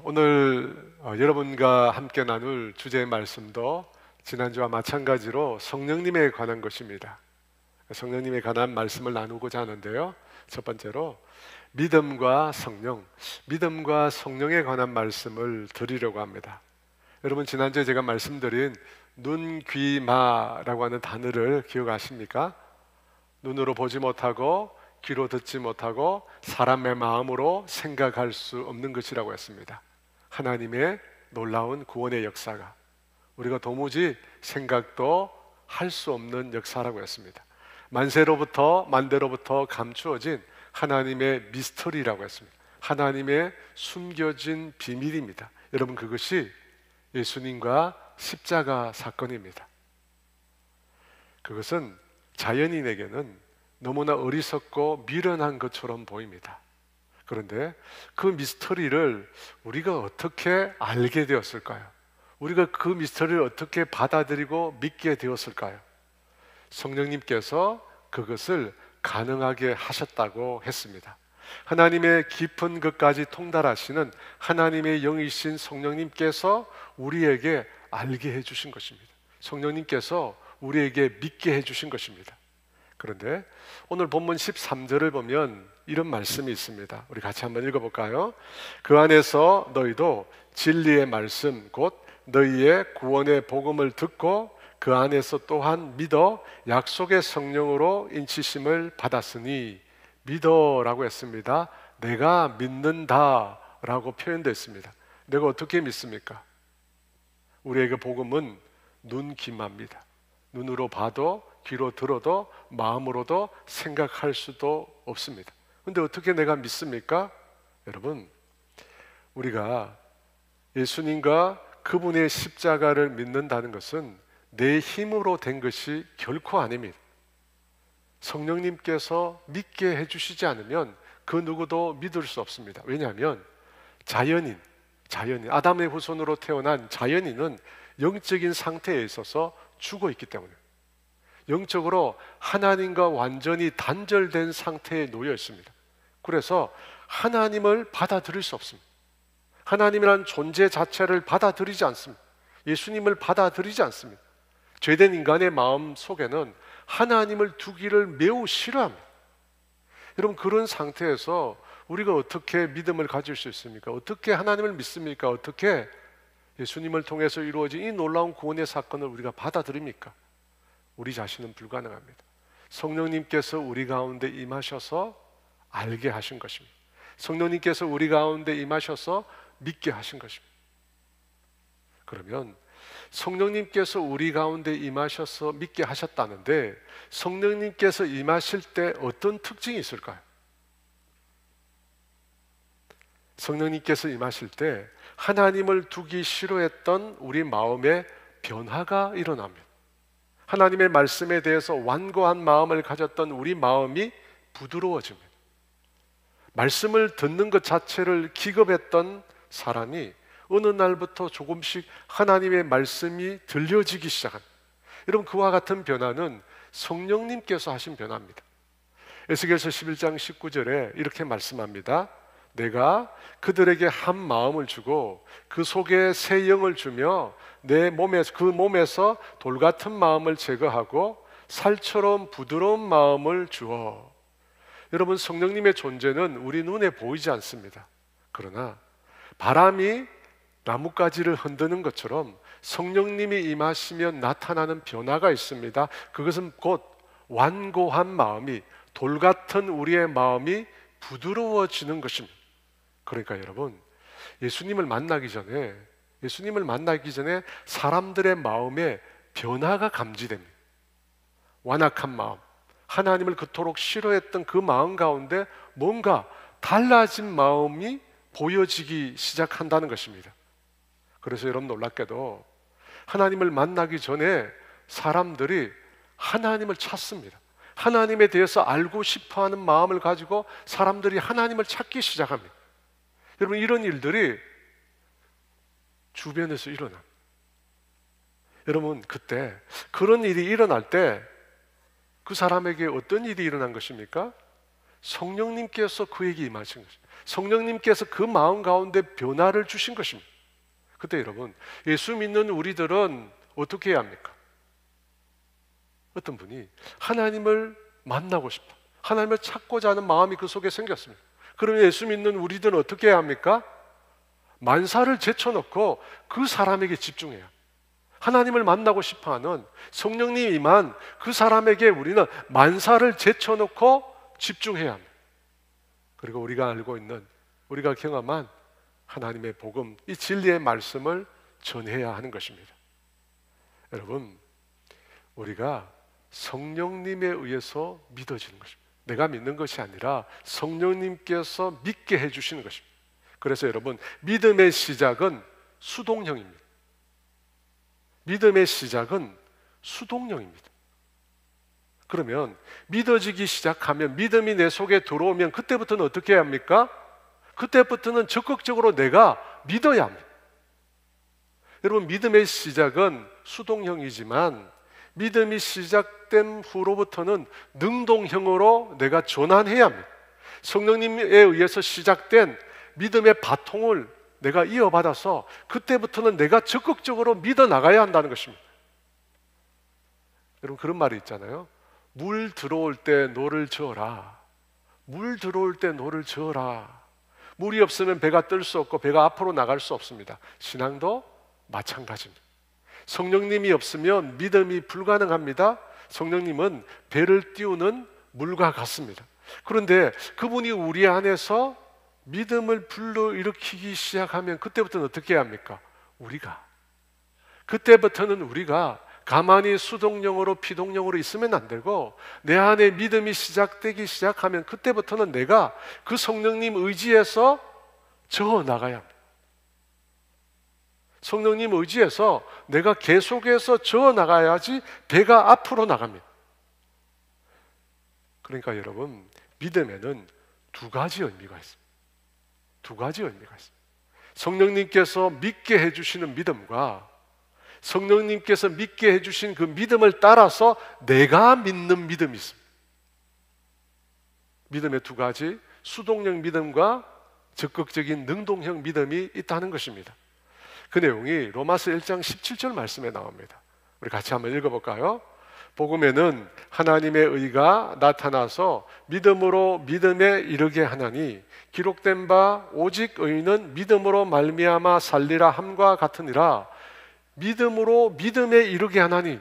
오늘 여러분과 함께 나눌 주제의 말씀도 지난주와 마찬가지로 성령님에 관한 것입니다. 성령님에 관한 말씀을 나누고자 하는데요. 첫 번째로 믿음과 성령에 관한 말씀을 드리려고 합니다. 여러분, 지난주에 제가 말씀드린 눈, 귀, 마라고 하는 단어를 기억하십니까? 눈으로 보지 못하고 귀로 듣지 못하고 사람의 마음으로 생각할 수 없는 것이라고 했습니다. 하나님의 놀라운 구원의 역사가 우리가 도무지 생각도 할 수 없는 역사라고 했습니다. 만대로부터 감추어진 하나님의 미스터리라고 했습니다. 하나님의 숨겨진 비밀입니다. 여러분, 그것이 예수님과 십자가 사건입니다. 그것은 자연인에게는 너무나 어리석고 미련한 것처럼 보입니다. 그런데 그 미스터리를 우리가 어떻게 알게 되었을까요? 우리가 그 미스터리를 어떻게 받아들이고 믿게 되었을까요? 성령님께서 그것을 가능하게 하셨다고 했습니다. 하나님의 깊은 것까지 통달하시는 하나님의 영이신 성령님께서 우리에게 알게 해주신 것입니다. 성령님께서 우리에게 믿게 해주신 것입니다. 그런데 오늘 본문 13절을 보면 이런 말씀이 있습니다. 우리 같이 한번 읽어볼까요? 그 안에서 너희도 진리의 말씀 곧 너희의 구원의 복음을 듣고 그 안에서 또한 믿어 약속의 성령으로 인치심을 받았으니, 믿어라고 했습니다. 내가 믿는다 라고 표현됐습니다. 내가 어떻게 믿습니까? 우리에게 복음은 눈, 귀마입니다. 눈으로 봐도 귀로 들어도 마음으로도 생각할 수도 없습니다. 그런데 어떻게 내가 믿습니까? 여러분, 우리가 예수님과 그분의 십자가를 믿는다는 것은 내 힘으로 된 것이 결코 아닙니다. 성령님께서 믿게 해주시지 않으면 그 누구도 믿을 수 없습니다. 왜냐하면 자연인, 아담의 후손으로 태어난 자연인은 영적인 상태에 있어서 죽어 있기 때문에, 영적으로 하나님과 완전히 단절된 상태에 놓여 있습니다. 그래서 하나님을 받아들일 수 없습니다. 하나님이란 존재 자체를 받아들이지 않습니다. 예수님을 받아들이지 않습니다. 죄된 인간의 마음 속에는 하나님을 두기를 매우 싫어합니다. 여러분, 그런 상태에서 우리가 어떻게 믿음을 가질 수 있습니까? 어떻게 하나님을 믿습니까? 어떻게 예수님을 통해서 이루어진 이 놀라운 구원의 사건을 우리가 받아들입니까? 우리 자신은 불가능합니다. 성령님께서 우리 가운데 임하셔서 알게 하신 것입니다. 성령님께서 우리 가운데 임하셔서 믿게 하신 것입니다. 그러면 성령님께서 우리 가운데 임하셔서 믿게 하셨다는데, 성령님께서 임하실 때 어떤 특징이 있을까요? 성령님께서 임하실 때 하나님을 두기 싫어했던 우리 마음에 변화가 일어납니다. 하나님의 말씀에 대해서 완고한 마음을 가졌던 우리 마음이 부드러워집니다. 말씀을 듣는 것 자체를 기겁했던 사람이 어느 날부터 조금씩 하나님의 말씀이 들려지기 시작합니다. 여러분, 그와 같은 변화는 성령님께서 하신 변화입니다. 에스겔서 11장 19절에 이렇게 말씀합니다. 내가 그들에게 한 마음을 주고 그 속에 새 영을 주며 그 몸에서 돌 같은 마음을 제거하고 살처럼 부드러운 마음을 주어. 여러분, 성령님의 존재는 우리 눈에 보이지 않습니다. 그러나 바람이 나뭇가지를 흔드는 것처럼 성령님이 임하시면 나타나는 변화가 있습니다. 그것은 곧 완고한 마음이, 돌 같은 우리의 마음이 부드러워지는 것입니다. 그러니까 여러분, 예수님을 만나기 전에 사람들의 마음에 변화가 감지됩니다. 완악한 마음, 하나님을 그토록 싫어했던 그 마음 가운데 뭔가 달라진 마음이 보여지기 시작한다는 것입니다. 그래서 여러분, 놀랍게도 하나님을 만나기 전에 사람들이 하나님을 찾습니다. 하나님에 대해서 알고 싶어하는 마음을 가지고 사람들이 하나님을 찾기 시작합니다. 여러분, 이런 일들이 주변에서 일어납니다. 여러분, 그때 그런 일이 일어날 때 그 사람에게 어떤 일이 일어난 것입니까? 성령님께서 그에게 임하신 것입니다. 성령님께서 그 마음 가운데 변화를 주신 것입니다. 그때 여러분, 예수 믿는 우리들은 어떻게 해야 합니까? 어떤 분이 하나님을 만나고 싶다, 하나님을 찾고자 하는 마음이 그 속에 생겼습니다. 그러면 예수 믿는 우리들은 어떻게 해야 합니까? 만사를 제쳐놓고 그 사람에게 집중해야, 하나님을 만나고 싶어하는 성령님 임한 그 사람에게 우리는 만사를 제쳐놓고 집중해야 합니다. 그리고 우리가 알고 있는, 우리가 경험한 하나님의 복음, 이 진리의 말씀을 전해야 하는 것입니다. 여러분, 우리가 성령님에 의해서 믿어지는 것입니다. 내가 믿는 것이 아니라 성령님께서 믿게 해주시는 것입니다. 그래서 여러분, 믿음의 시작은 수동형입니다. 믿음의 시작은 수동형입니다. 그러면 믿어지기 시작하면, 믿음이 내 속에 들어오면 그때부터는 어떻게 해야 합니까? 그때부터는 적극적으로 내가 믿어야 합니다. 여러분, 믿음의 시작은 수동형이지만 믿음이 시작된 후로부터는 능동형으로 내가 전환해야 합니다. 성령님에 의해서 시작된 믿음의 바통을 내가 이어받아서 그때부터는 내가 적극적으로 믿어 나가야 한다는 것입니다. 여러분, 그런 말이 있잖아요. 물 들어올 때 노를 저어라. 물 들어올 때 노를 저어라. 물이 없으면 배가 뜰 수 없고 배가 앞으로 나갈 수 없습니다. 신앙도 마찬가지입니다. 성령님이 없으면 믿음이 불가능합니다. 성령님은 배를 띄우는 물과 같습니다. 그런데 그분이 우리 안에서 믿음을 불러일으키기 시작하면 그때부터는 어떻게 해야 합니까? 그때부터는 우리가 가만히 수동령으로 피동령으로 있으면 안 되고, 내 안에 믿음이 시작되기 시작하면 그때부터는 내가 그 성령님 의지에서 저어 나가야 합니다. 성령님 의지에서 내가 계속해서 저어 나가야지 배가 앞으로 나갑니다. 그러니까 여러분, 믿음에는 두 가지 의미가 있습니다. 두 가지 의미가 있습니다. 성령님께서 믿게 해주시는 믿음과 성령님께서 믿게 해주신 그 믿음을 따라서 내가 믿는 믿음이 있습니다. 믿음의 두 가지, 수동형 믿음과 적극적인 능동형 믿음이 있다는 것입니다. 그 내용이 로마서 1장 17절 말씀에 나옵니다. 우리 같이 한번 읽어볼까요? 복음에는 하나님의 의가 나타나서 믿음으로 믿음에 이르게 하나니 기록된 바 오직 의인은 믿음으로 말미암아 살리라 함과 같으니라. 믿음으로 믿음에 이르게 하나니,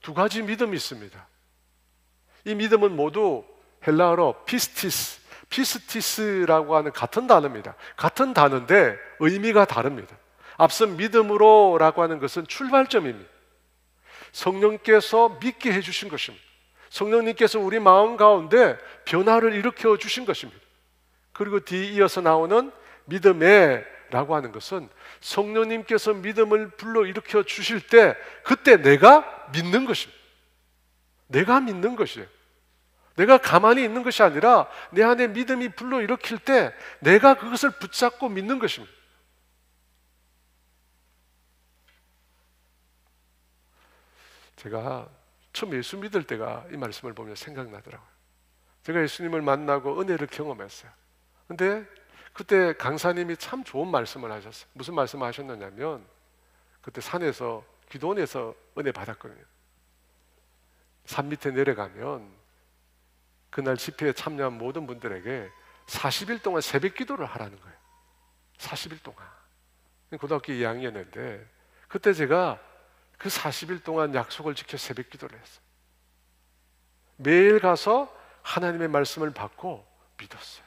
두 가지 믿음이 있습니다. 이 믿음은 모두 헬라어로 피스티스라고 하는 같은 단어입니다. 같은 단어인데 의미가 다릅니다. 앞선 믿음으로라고 하는 것은 출발점입니다. 성령께서 믿게 해주신 것입니다. 성령님께서 우리 마음 가운데 변화를 일으켜 주신 것입니다. 그리고 뒤 이어서 나오는 믿음에 라고 하는 것은 성령님께서 믿음을 불러일으켜 주실 때 그때 내가 믿는 것입니다. 내가 믿는 것이에요. 내가 가만히 있는 것이 아니라 내 안에 믿음이 불러일으킬 때 내가 그것을 붙잡고 믿는 것입니다. 제가 처음 예수 믿을 때가 이 말씀을 보면 생각나더라고요. 제가 예수님을 만나고 은혜를 경험했어요. 근데 그때 강사님이 참 좋은 말씀을 하셨어요. 무슨 말씀을 하셨느냐면, 그때 산에서 기도원에서 은혜 받았거든요. 산 밑에 내려가면 그날 집회에 참여한 모든 분들에게 40일 동안 새벽 기도를 하라는 거예요. 40일 동안. 고등학교 2학년인데 그때 제가 그 40일 동안 약속을 지켜 새벽 기도를 했어요. 매일 가서 하나님의 말씀을 받고 믿었어요.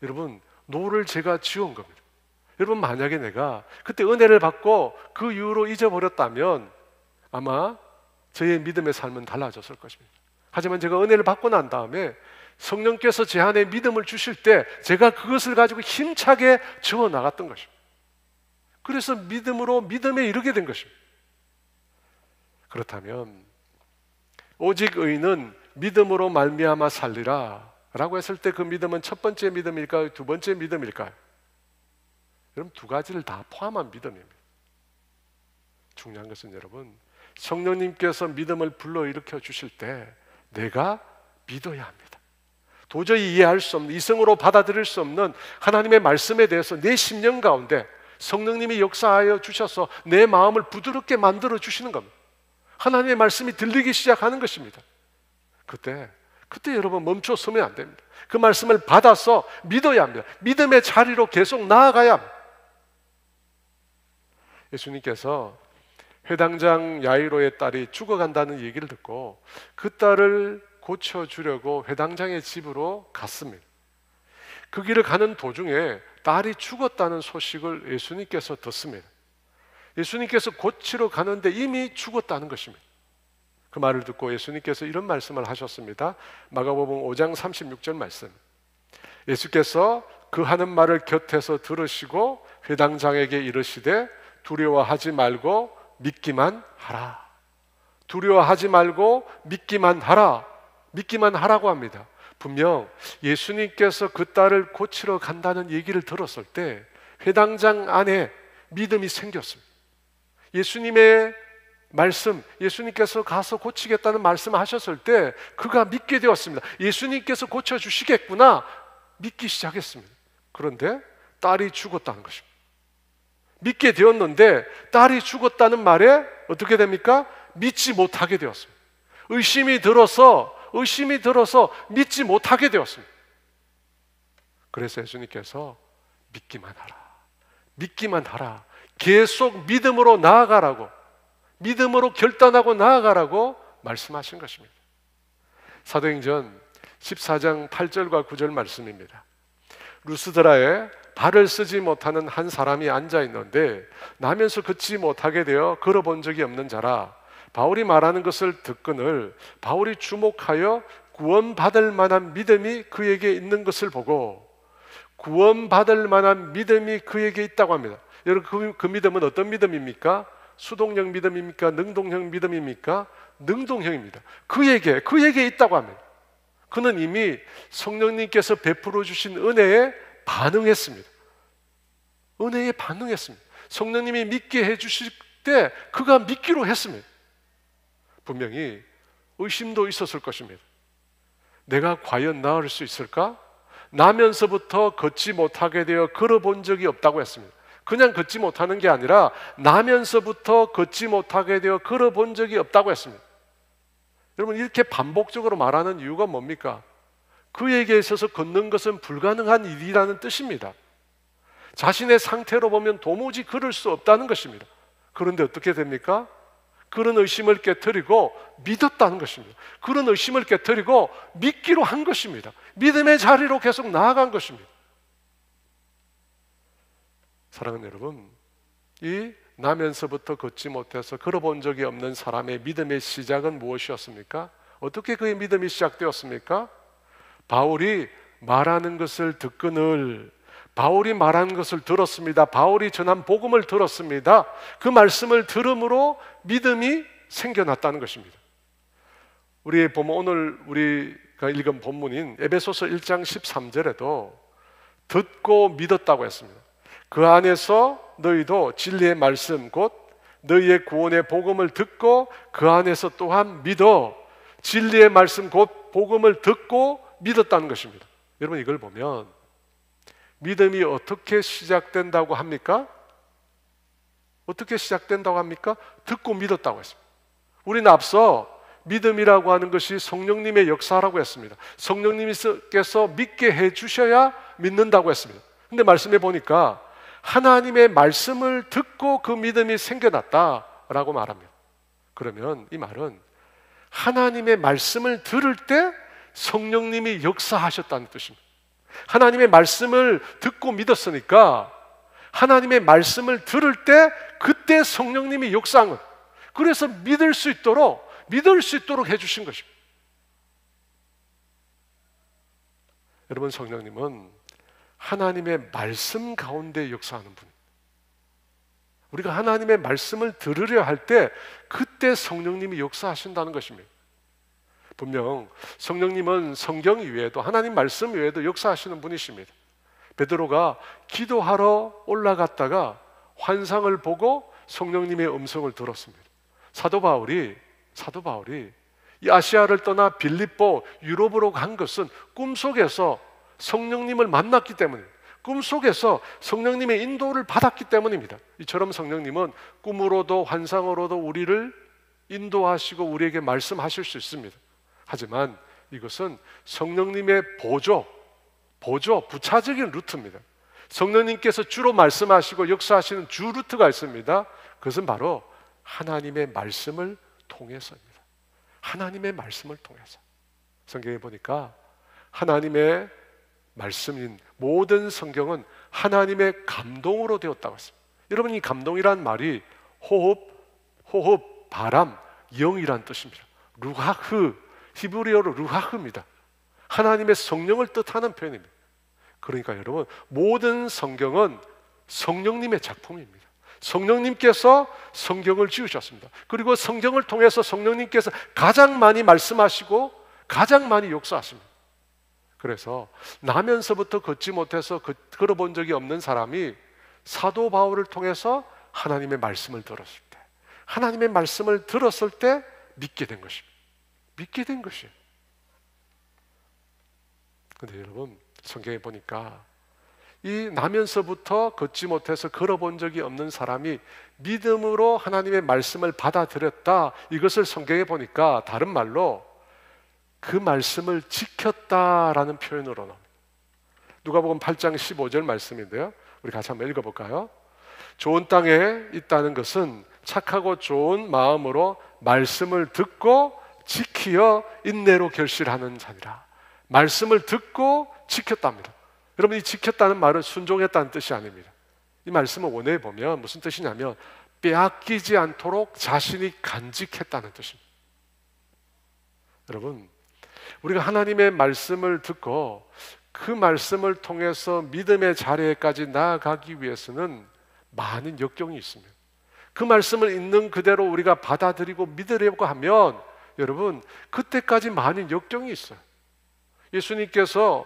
여러분, 노를 제가 지은 겁니다. 여러분, 만약에 내가 그때 은혜를 받고 그 이후로 잊어버렸다면 아마 저의 믿음의 삶은 달라졌을 것입니다. 하지만 제가 은혜를 받고 난 다음에 성령께서 제 안에 믿음을 주실 때 제가 그것을 가지고 힘차게 저어 나갔던 것입니다. 그래서 믿음으로 믿음에 이르게 된 것입니다. 그렇다면 오직 의인은 믿음으로 말미암아 살리라 라고 했을 때 그 믿음은 첫 번째 믿음일까요? 두 번째 믿음일까요? 여러분, 두 가지를 다 포함한 믿음입니다. 중요한 것은 여러분, 성령님께서 믿음을 불러일으켜 주실 때 내가 믿어야 합니다. 도저히 이해할 수 없는, 이성으로 받아들일 수 없는 하나님의 말씀에 대해서 내 심령 가운데 성령님이 역사하여 주셔서 내 마음을 부드럽게 만들어 주시는 겁니다. 하나님의 말씀이 들리기 시작하는 것입니다. 그때 여러분 멈춰서면 안 됩니다. 그 말씀을 받아서 믿어야 합니다. 믿음의 자리로 계속 나아가야 합니다. 예수님께서 회당장 야이로의 딸이 죽어간다는 얘기를 듣고 그 딸을 고쳐주려고 회당장의 집으로 갔습니다. 그 길을 가는 도중에 딸이 죽었다는 소식을 예수님께서 듣습니다. 예수님께서 고치러 가는데 이미 죽었다는 것입니다. 그 말을 듣고 예수님께서 이런 말씀을 하셨습니다. 마가복음 5장 36절 말씀. 예수께서 그 하는 말을 곁에서 들으시고 회당장에게 이르시되 두려워하지 말고 믿기만 하라. 두려워하지 말고 믿기만 하라. 믿기만 하라고 합니다. 분명 예수님께서 그 딸을 고치러 간다는 얘기를 들었을 때 회당장 안에 믿음이 생겼습니다. 예수님의 말씀, 예수님께서 가서 고치겠다는 말씀을 하셨을 때 그가 믿게 되었습니다. 예수님께서 고쳐주시겠구나 믿기 시작했습니다. 그런데 딸이 죽었다는 것입니다. 믿게 되었는데 딸이 죽었다는 말에 어떻게 됩니까? 믿지 못하게 되었습니다. 의심이 들어서 믿지 못하게 되었습니다. 그래서 예수님께서 믿기만 하라. 믿기만 하라. 계속 믿음으로 나아가라고, 믿음으로 결단하고 나아가라고 말씀하신 것입니다. 사도행전 14장 8절과 9절 말씀입니다. 루스드라에 발을 쓰지 못하는 한 사람이 앉아 있는데 나면서 걷지 못하게 되어 걸어본 적이 없는 자라. 바울이 말하는 것을 듣거늘 바울이 주목하여 구원받을 만한 믿음이 그에게 있는 것을 보고, 구원받을 만한 믿음이 그에게 있다고 합니다. 여러분 그 믿음은 어떤 믿음입니까? 수동형 믿음입니까? 능동형 믿음입니까? 능동형입니다. 그에게 있다고 합니다. 그는 이미 성령님께서 베풀어 주신 은혜에 반응했습니다. 은혜에 반응했습니다. 성령님이 믿게 해주실 때 그가 믿기로 했습니다. 분명히 의심도 있었을 것입니다. 내가 과연 나을 수 있을까? 나면서부터 걷지 못하게 되어 걸어본 적이 없다고 했습니다. 그냥 걷지 못하는 게 아니라 나면서부터 걷지 못하게 되어 걸어본 적이 없다고 했습니다. 여러분 이렇게 반복적으로 말하는 이유가 뭡니까? 그에게 있어서 걷는 것은 불가능한 일이라는 뜻입니다. 자신의 상태로 보면 도무지 걸을 수 없다는 것입니다. 그런데 어떻게 됩니까? 그런 의심을 깨트리고 믿었다는 것입니다. 그런 의심을 깨트리고 믿기로 한 것입니다. 믿음의 자리로 계속 나아간 것입니다. 사랑하는 여러분, 이 나면서부터 걷지 못해서 걸어본 적이 없는 사람의 믿음의 시작은 무엇이었습니까? 어떻게 그의 믿음이 시작되었습니까? 바울이 말하는 것을 듣거늘, 바울이 말하는 것을 들었습니다. 바울이 전한 복음을 들었습니다. 그 말씀을 들음으로 믿음이 생겨났다는 것입니다. 우리의 본문, 오늘 우리가 읽은 본문인 에베소서 1장 13절에도 듣고 믿었다고 했습니다. 그 안에서 너희도 진리의 말씀 곧 너희의 구원의 복음을 듣고 그 안에서 또한 믿어. 진리의 말씀 곧 복음을 듣고 믿었다는 것입니다. 여러분 이걸 보면 믿음이 어떻게 시작된다고 합니까? 어떻게 시작된다고 합니까? 듣고 믿었다고 했습니다. 우리는 앞서 믿음이라고 하는 것이 성령님의 역사라고 했습니다. 성령님께서 믿게 해주셔야 믿는다고 했습니다. 근데 말씀해 보니까 하나님의 말씀을 듣고 그 믿음이 생겨났다라고 말합니다. 그러면 이 말은 하나님의 말씀을 들을 때 성령님이 역사하셨다는 뜻입니다. 하나님의 말씀을 듣고 믿었으니까 하나님의 말씀을 들을 때 그때 성령님이 역사한 것. 그래서 믿을 수 있도록 해주신 것입니다. 여러분 성령님은 하나님의 말씀 가운데 역사하는 분. 우리가 하나님의 말씀을 들으려 할 때 그때 성령님이 역사하신다는 것입니다. 분명 성령님은 성경 이외에도 하나님 말씀 외에도 역사하시는 분이십니다. 베드로가 기도하러 올라갔다가 환상을 보고 성령님의 음성을 들었습니다. 사도 바울이 이 아시아를 떠나 빌립보, 유럽으로 간 것은 꿈속에서 성령님을 만났기 때문입니다. 꿈속에서 성령님의 인도를 받았기 때문입니다. 이처럼 성령님은 꿈으로도 환상으로도 우리를 인도하시고 우리에게 말씀하실 수 있습니다. 하지만 이것은 성령님의 보조, 부차적인 루트입니다. 성령님께서 주로 말씀하시고 역사하시는 주 루트가 있습니다. 그것은 바로 하나님의 말씀을 통해서입니다. 하나님의 말씀을 통해서. 성경에 보니까 하나님의 말씀인 모든 성경은 하나님의 감동으로 되었다고 했습니다. 여러분, 이 감동이란 말이 호흡, 바람, 영이란 뜻입니다. 루하흐, 히브리어로 루하흐입니다. 하나님의 성령을 뜻하는 표현입니다. 그러니까 여러분, 모든 성경은 성령님의 작품입니다. 성령님께서 성경을 지으셨습니다. 그리고 성경을 통해서 성령님께서 가장 많이 말씀하시고 가장 많이 역사하십니다. 그래서 나면서부터 걷지 못해서 걸어본 적이 없는 사람이 사도 바울을 통해서 하나님의 말씀을 들었을 때, 하나님의 말씀을 들었을 때 믿게 된 것입니다. 믿게 된 것이에요. 근데 여러분, 성경에 보니까 이 나면서부터 걷지 못해서 걸어본 적이 없는 사람이 믿음으로 하나님의 말씀을 받아들였다, 이것을 성경에 보니까 다른 말로 그 말씀을 지켰다라는 표현으로 나옵니다. 누가복음 8장 15절 말씀인데요, 우리 같이 한번 읽어볼까요? 좋은 땅에 있다는 것은 착하고 좋은 마음으로 말씀을 듣고 지키어 인내로 결실하는 자니라. 말씀을 듣고 지켰답니다. 여러분, 이 지켰다는 말은 순종했다는 뜻이 아닙니다. 이 말씀을 원어에 보면 무슨 뜻이냐면 빼앗기지 않도록 자신이 간직했다는 뜻입니다. 여러분, 우리가 하나님의 말씀을 듣고 그 말씀을 통해서 믿음의 자리에까지 나아가기 위해서는 많은 역경이 있습니다. 그 말씀을 있는 그대로 우리가 받아들이고 믿으려고 하면 여러분, 그때까지 많은 역경이 있어요. 예수님께서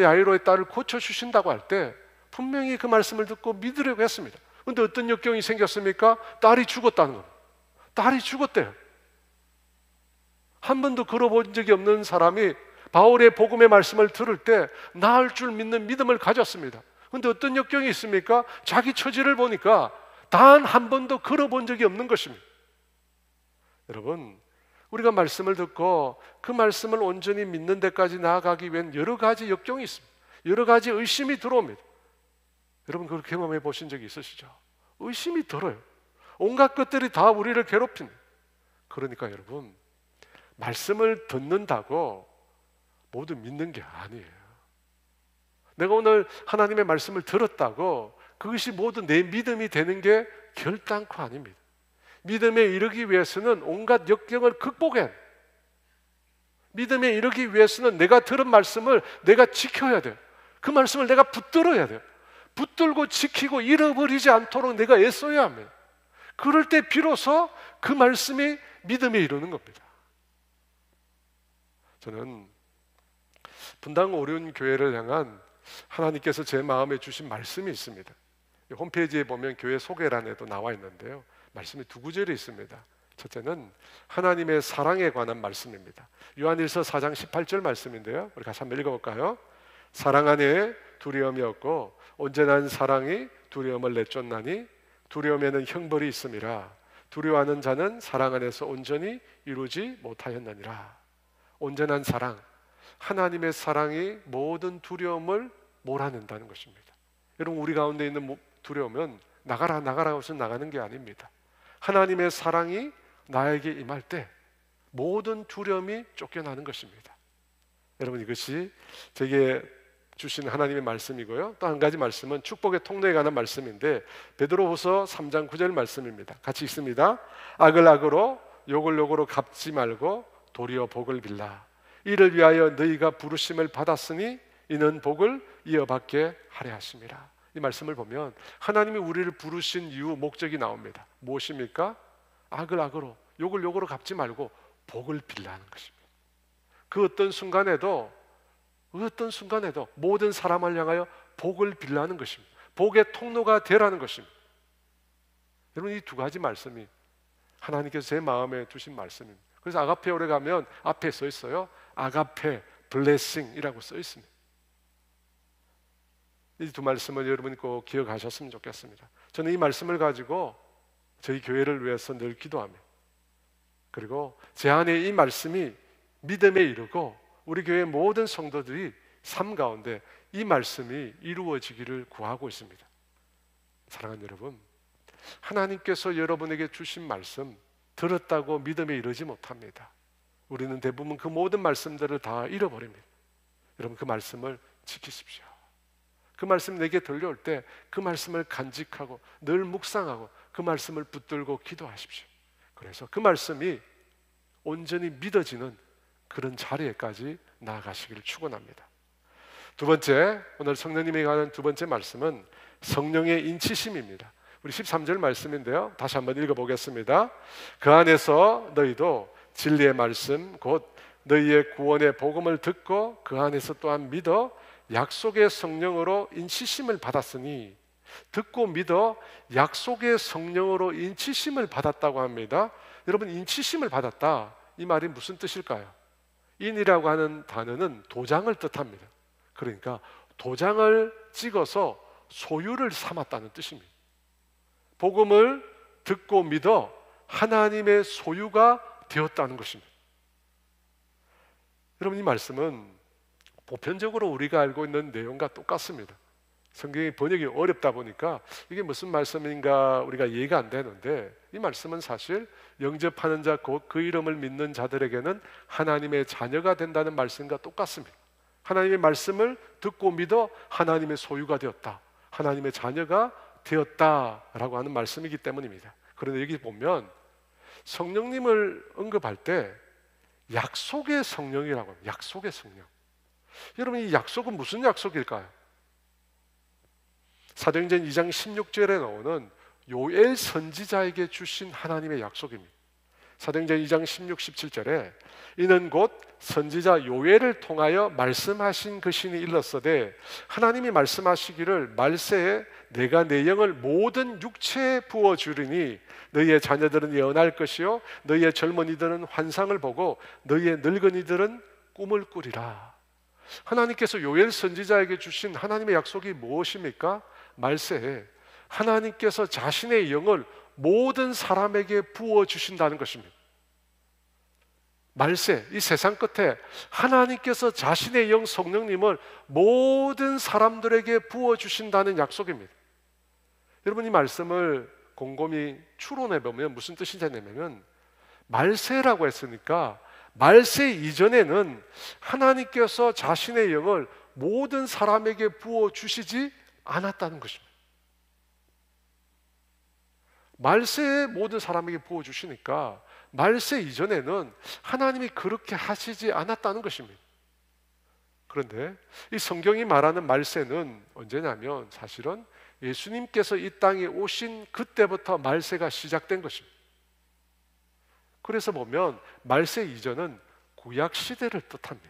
야이로의 딸을 고쳐주신다고 할 때 분명히 그 말씀을 듣고 믿으려고 했습니다. 그런데 어떤 역경이 생겼습니까? 딸이 죽었다는 겁니다. 딸이 죽었대요. 한 번도 걸어본 적이 없는 사람이 바울의 복음의 말씀을 들을 때 나을 줄 믿는 믿음을 가졌습니다. 그런데 어떤 역경이 있습니까? 자기 처지를 보니까 단 한 번도 걸어본 적이 없는 것입니다. 여러분, 우리가 말씀을 듣고 그 말씀을 온전히 믿는 데까지 나아가기 위한 여러 가지 역경이 있습니다. 여러 가지 의심이 들어옵니다. 여러분, 그렇게 경험해 보신 적이 있으시죠? 의심이 들어요. 온갖 것들이 다 우리를 괴롭힙니다. 그러니까 여러분, 말씀을 듣는다고 모두 믿는 게 아니에요. 내가 오늘 하나님의 말씀을 들었다고 그것이 모두 내 믿음이 되는 게 결단코 아닙니다. 믿음에 이르기 위해서는 온갖 역경을 극복해야 돼요. 믿음에 이르기 위해서는 내가 들은 말씀을 내가 지켜야 돼요. 그 말씀을 내가 붙들어야 돼요. 붙들고 지키고 잃어버리지 않도록 내가 애써야 합니다. 그럴 때 비로소 그 말씀이 믿음에 이르는 겁니다. 저는 분당 오륜 교회를 향한 하나님께서 제 마음에 주신 말씀이 있습니다. 홈페이지에 보면 교회 소개란에도 나와 있는데요, 말씀이 두 구절이 있습니다. 첫째는 하나님의 사랑에 관한 말씀입니다. 요한일서 4장 18절 말씀인데요, 우리 같이 한번 읽어볼까요? 사랑 안에 두려움이 없고 온전한 사랑이 두려움을 내쫓나니 두려움에는 형벌이 있음이라. 두려워하는 자는 사랑 안에서 온전히 이루지 못하였느니라. 온전한 사랑, 하나님의 사랑이 모든 두려움을 몰아낸다는 것입니다. 여러분, 우리 가운데 있는 두려움은 나가라 해서 나가는 게 아닙니다. 하나님의 사랑이 나에게 임할 때 모든 두려움이 쫓겨나는 것입니다. 여러분, 이것이 제게 주신 하나님의 말씀이고요, 또 한 가지 말씀은 축복의 통로에 관한 말씀인데 베드로후서 3장 9절 말씀입니다. 같이 읽습니다. 악을 악으로 욕을 욕으로 갚지 말고 도리어 복을 빌라. 이를 위하여 너희가 부르심을 받았으니 이는 복을 이어받게 하려 하심이라. 이 말씀을 보면 하나님이 우리를 부르신 이유, 목적이 나옵니다. 무엇입니까? 악을 악으로, 욕을 욕으로 갚지 말고 복을 빌라는 것입니다. 그 어떤 순간에도 모든 사람을 향하여 복을 빌라는 것입니다. 복의 통로가 되라는 것입니다. 여러분, 이 두 가지 말씀이 하나님께서 제 마음에 두신 말씀입니다. 그래서 아가페오에 가면 앞에 써 있어요. 아가페 블레싱이라고 써 있습니다. 이 두 말씀을 여러분이 꼭 기억하셨으면 좋겠습니다. 저는 이 말씀을 가지고 저희 교회를 위해서 늘 기도합니다. 그리고 제 안에 이 말씀이 믿음에 이르고 우리 교회 모든 성도들이 삶 가운데 이 말씀이 이루어지기를 구하고 있습니다. 사랑하는 여러분, 하나님께서 여러분에게 주신 말씀 들었다고 믿음에 이르지 못합니다. 우리는 대부분 그 모든 말씀들을 다 잃어버립니다. 여러분, 그 말씀을 지키십시오. 그 말씀 내게 들려올 때 그 말씀을 간직하고 늘 묵상하고 그 말씀을 붙들고 기도하십시오. 그래서 그 말씀이 온전히 믿어지는 그런 자리에까지 나아가시기를 축원합니다. 두 번째, 오늘 성령님이 가는 두 번째 말씀은 성령의 인치심입니다. 우리 13절 말씀인데요, 다시 한번 읽어보겠습니다. 그 안에서 너희도 진리의 말씀 곧 너희의 구원의 복음을 듣고 그 안에서 또한 믿어 약속의 성령으로 인치심을 받았으니, 듣고 믿어 약속의 성령으로 인치심을 받았다고 합니다. 여러분, 인치심을 받았다, 이 말이 무슨 뜻일까요? 인이라고 하는 단어는 도장을 뜻합니다. 그러니까 도장을 찍어서 소유를 삼았다는 뜻입니다. 복음을 듣고 믿어 하나님의 소유가 되었다는 것입니다. 여러분, 이 말씀은 보편적으로 우리가 알고 있는 내용과 똑같습니다. 성경이 번역이 어렵다 보니까 이게 무슨 말씀인가 우리가 이해가 안 되는데, 이 말씀은 사실 영접하는 자 곧 그 이름을 믿는 자들에게는 하나님의 자녀가 된다는 말씀과 똑같습니다. 하나님의 말씀을 듣고 믿어 하나님의 소유가 되었다, 하나님의 자녀가 되었다라고 하는 말씀이기 때문입니다. 그런데 여기 보면 성령님을 언급할 때 약속의 성령이라고 합니다. 약속의 성령. 여러분, 이 약속은 무슨 약속일까요? 사도행전 2장 16절에 나오는 요엘 선지자에게 주신 하나님의 약속입니다. 사도행전 2장 16, 17절에 이는 곧 선지자 요엘을 통하여 말씀하신 것이니 일렀으되 하나님이 말씀하시기를 말세에 내가 내 영을 모든 육체에 부어주리니 너희의 자녀들은 예언할 것이요 너희의 젊은이들은 환상을 보고 너희의 늙은이들은 꿈을 꾸리라. 하나님께서 요엘 선지자에게 주신 하나님의 약속이 무엇입니까? 말세에 하나님께서 자신의 영을 모든 사람에게 부어주신다는 것입니다. 말세, 이 세상 끝에 하나님께서 자신의 영 성령님을 모든 사람들에게 부어주신다는 약속입니다. 여러분, 이 말씀을 곰곰이 추론해 보면 무슨 뜻이냐면, 말세라고 했으니까 말세 이전에는 하나님께서 자신의 영을 모든 사람에게 부어주시지 않았다는 것입니다. 말세에 모든 사람에게 부어주시니까 말세 이전에는 하나님이 그렇게 하시지 않았다는 것입니다. 그런데 이 성경이 말하는 말세는 언제냐면 사실은 예수님께서 이 땅에 오신 그때부터 말세가 시작된 것입니다. 그래서 보면 말세 이전은 구약 시대를 뜻합니다.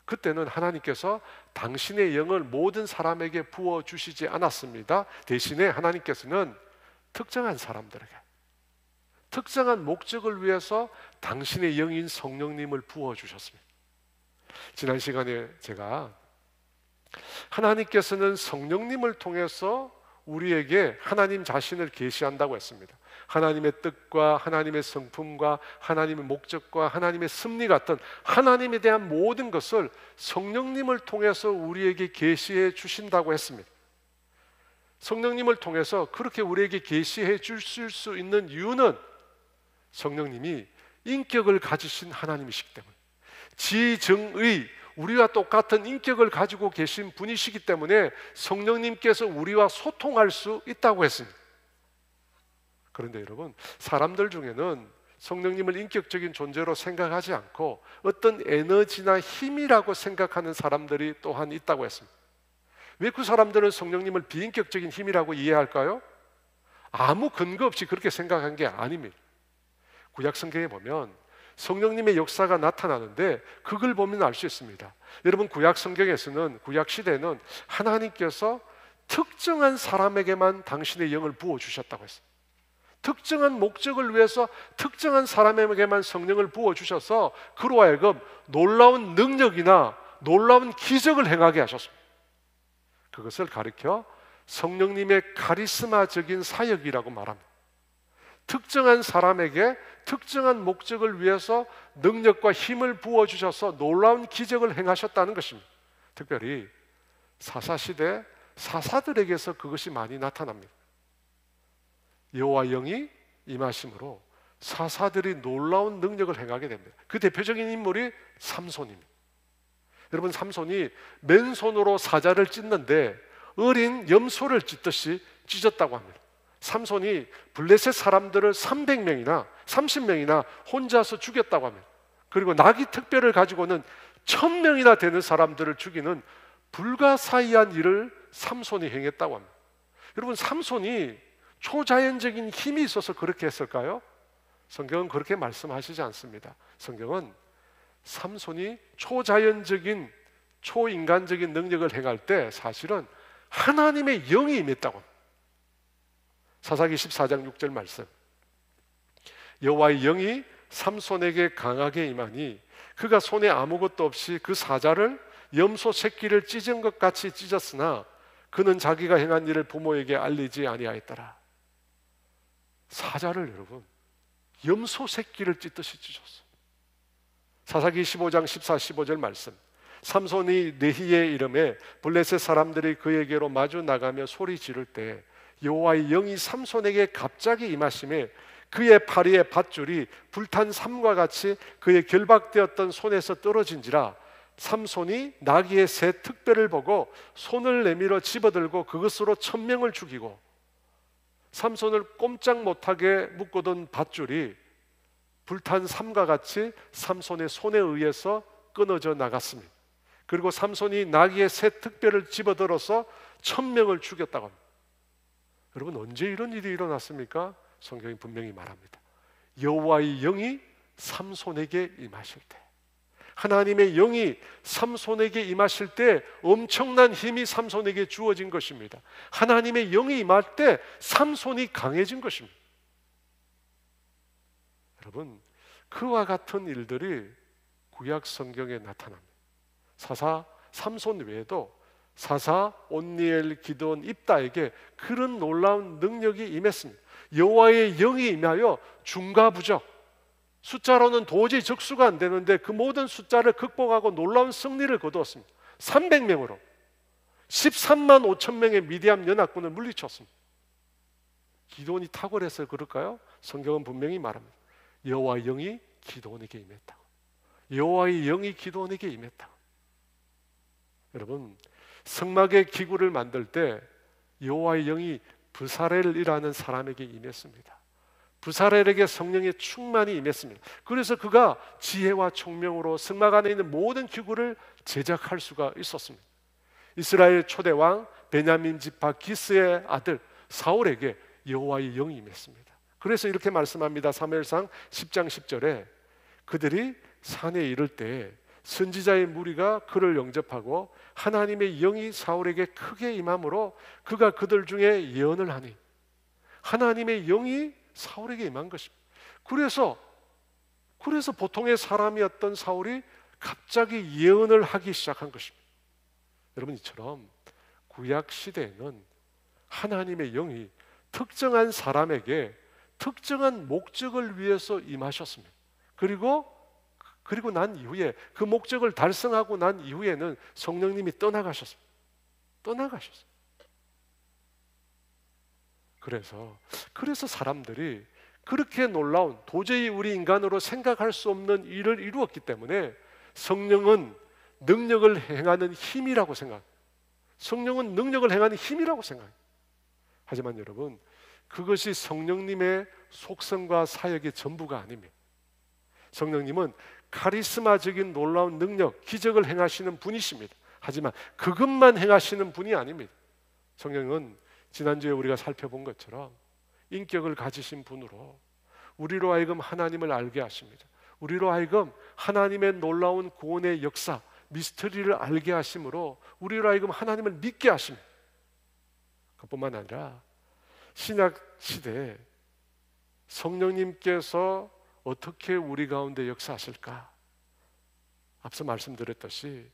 그때는 하나님께서 당신의 영을 모든 사람에게 부어주시지 않았습니다. 대신에 하나님께서는 특정한 사람들에게 특정한 목적을 위해서 당신의 영인 성령님을 부어주셨습니다. 지난 시간에 제가 하나님께서는 성령님을 통해서 우리에게 하나님 자신을 계시한다고 했습니다. 하나님의 뜻과 하나님의 성품과 하나님의 목적과 하나님의 섭리 같은 하나님에 대한 모든 것을 성령님을 통해서 우리에게 계시해 주신다고 했습니다. 성령님을 통해서 그렇게 우리에게 계시해 주실 수 있는 이유는 성령님이 인격을 가지신 하나님이시기 때문에, 지정의 우리와 똑같은 인격을 가지고 계신 분이시기 때문에 성령님께서 우리와 소통할 수 있다고 했습니다. 그런데 여러분, 사람들 중에는 성령님을 인격적인 존재로 생각하지 않고 어떤 에너지나 힘이라고 생각하는 사람들이 또한 있다고 했습니다. 왜 그 사람들은 성령님을 비인격적인 힘이라고 이해할까요? 아무 근거 없이 그렇게 생각한 게 아닙니다. 구약 성경에 보면 성령님의 역사가 나타나는데 그걸 보면 알 수 있습니다. 여러분, 구약 성경에서는, 구약 시대는 하나님께서 특정한 사람에게만 당신의 영을 부어주셨다고 했어요. 특정한 목적을 위해서 특정한 사람에게만 성령을 부어주셔서 그로 하여금 놀라운 능력이나 놀라운 기적을 행하게 하셨습니다. 그것을 가리켜 성령님의 카리스마적인 사역이라고 말합니다. 특정한 사람에게 특정한 목적을 위해서 능력과 힘을 부어주셔서 놀라운 기적을 행하셨다는 것입니다. 특별히 사사시대 사사들에게서 그것이 많이 나타납니다. 여호와 영이 임하심으로 사사들이 놀라운 능력을 행하게 됩니다. 그 대표적인 인물이 삼손입니다. 여러분, 삼손이 맨손으로 사자를 찢는데 어린 염소를 찢듯이 찢었다고 합니다. 삼손이 블레셋 사람들을 300명이나 30명이나 혼자서 죽였다고 합니다. 그리고 나귀 특별을 가지고는 1000명이나 되는 사람들을 죽이는 불가사의한 일을 삼손이 행했다고 합니다. 여러분, 삼손이 초자연적인 힘이 있어서 그렇게 했을까요? 성경은 그렇게 말씀하시지 않습니다. 성경은 삼손이 초자연적인 초인간적인 능력을 행할 때 사실은 하나님의 영이 임했다고 합니다. 사사기 14장 6절 말씀, 여호와의 영이 삼손에게 강하게 임하니 그가 손에 아무것도 없이 그 사자를 염소 새끼를 찢은 것 같이 찢었으나 그는 자기가 행한 일을 부모에게 알리지 아니하였더라. 사자를 여러분 염소 새끼를 찢듯이 찢었어. 사사기 15장 14, 15절 말씀, 삼손이 느히의 이름에 블레셋 사람들이 그에게로 마주 나가며 소리 지를 때 여호와의 영이 삼손에게 갑자기 임하심에 그의 파리의 밧줄이 불탄 삼과 같이 그의 결박되었던 손에서 떨어진지라. 삼손이 나귀의 새 특별을 보고 손을 내밀어 집어들고 그것으로 1000명을 죽이고 삼손을 꼼짝 못하게 묶어둔 밧줄이 불탄 삼과 같이 삼손의 손에 의해서 끊어져 나갔습니다. 그리고 삼손이 나귀의 새 특별을 집어들어서 1000명을 죽였다고 합니다. 여러분, 언제 이런 일이 일어났습니까? 성경이 분명히 말합니다. 여호와의 영이 삼손에게 임하실 때, 하나님의 영이 삼손에게 임하실 때 엄청난 힘이 삼손에게 주어진 것입니다. 하나님의 영이 임할 때 삼손이 강해진 것입니다. 여러분, 그와 같은 일들이 구약 성경에 나타납니다. 사사 삼손 외에도 사사 온니엘, 기드온, 입다에게 그런 놀라운 능력이 임했습니다. 여호와의 영이 임하여 중과부적, 숫자로는 도저히 적수가 안 되는데 그 모든 숫자를 극복하고 놀라운 승리를 거두었습니다. 300명으로 13만 5천 명의 미디안 연합군을 물리쳤습니다. 기드온이 탁월해서 그럴까요? 성경은 분명히 말합니다. 여호와의 영이 기드온에게 임했다고. 여호와의 영이 기드온에게 임했다고. 여러분, 성막의 기구를 만들 때 여호와의 영이 브사렐이라는 사람에게 임했습니다. 브사렐에게 성령의 충만이 임했습니다. 그래서 그가 지혜와 총명으로 성막 안에 있는 모든 기구를 제작할 수가 있었습니다. 이스라엘 초대왕 베냐민 지파 기스의 아들 사울에게 여호와의 영이 임했습니다. 그래서 이렇게 말씀합니다. 사무엘상 10장 10절에 그들이 산에 이를 때 선지자의 무리가 그를 영접하고 하나님의 영이 사울에게 크게 임함으로 그가 그들 중에 예언을 하니, 하나님의 영이 사울에게 임한 것입니다. 그래서 보통의 사람이었던 사울이 갑자기 예언을 하기 시작한 것입니다. 여러분, 이처럼 구약 시대에는 하나님의 영이 특정한 사람에게 특정한 목적을 위해서 임하셨습니다. 그리고 난 이후에 그 목적을 달성하고 난 이후에는 성령님이 떠나가셨습니다. 그래서 사람들이 그렇게 놀라운, 도저히 우리 인간으로 생각할 수 없는 일을 이루었기 때문에 성령은 능력을 행하는 힘이라고 생각합니다. 성령은 능력을 행하는 힘이라고 생각합니다. 하지만 여러분, 그것이 성령님의 속성과 사역의 전부가 아닙니다. 성령님은 카리스마적인 놀라운 능력, 기적을 행하시는 분이십니다. 하지만 그것만 행하시는 분이 아닙니다. 성령은 지난주에 우리가 살펴본 것처럼 인격을 가지신 분으로 우리로 하여금 하나님을 알게 하십니다. 우리로 하여금 하나님의 놀라운 구원의 역사, 미스터리를 알게 하심으로 우리로 하여금 하나님을 믿게 하십니다. 그뿐만 아니라 신약 시대에 성령님께서 어떻게 우리 가운데 역사하실까? 앞서 말씀드렸듯이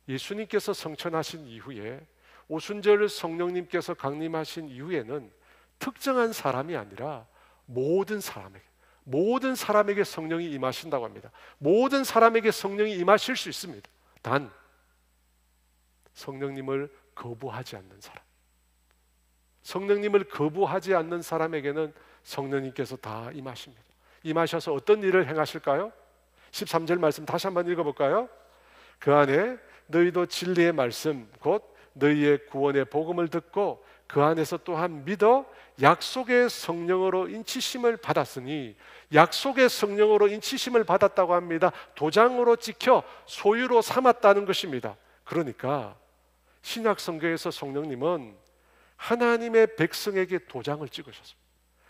예수님께서 성천하신 이후에 오순절 성령님께서 강림하신 이후에는 특정한 사람이 아니라 모든 사람에게 성령이 임하신다고 합니다. 모든 사람에게 성령이 임하실 수 있습니다. 단 성령님을 거부하지 않는 사람, 성령님을 거부하지 않는 사람에게는 성령님께서 다 임하십니다. 임하셔서 어떤 일을 행하실까요? 13절 말씀 다시 한번 읽어볼까요? 그 안에 너희도 진리의 말씀 곧 너희의 구원의 복음을 듣고 그 안에서 또한 믿어 약속의 성령으로 인치심을 받았으니, 약속의 성령으로 인치심을 받았다고 합니다. 도장으로 찍혀 소유로 삼았다는 것입니다. 그러니까 신약 성경에서 성령님은 하나님의 백성에게 도장을 찍으셨습니다.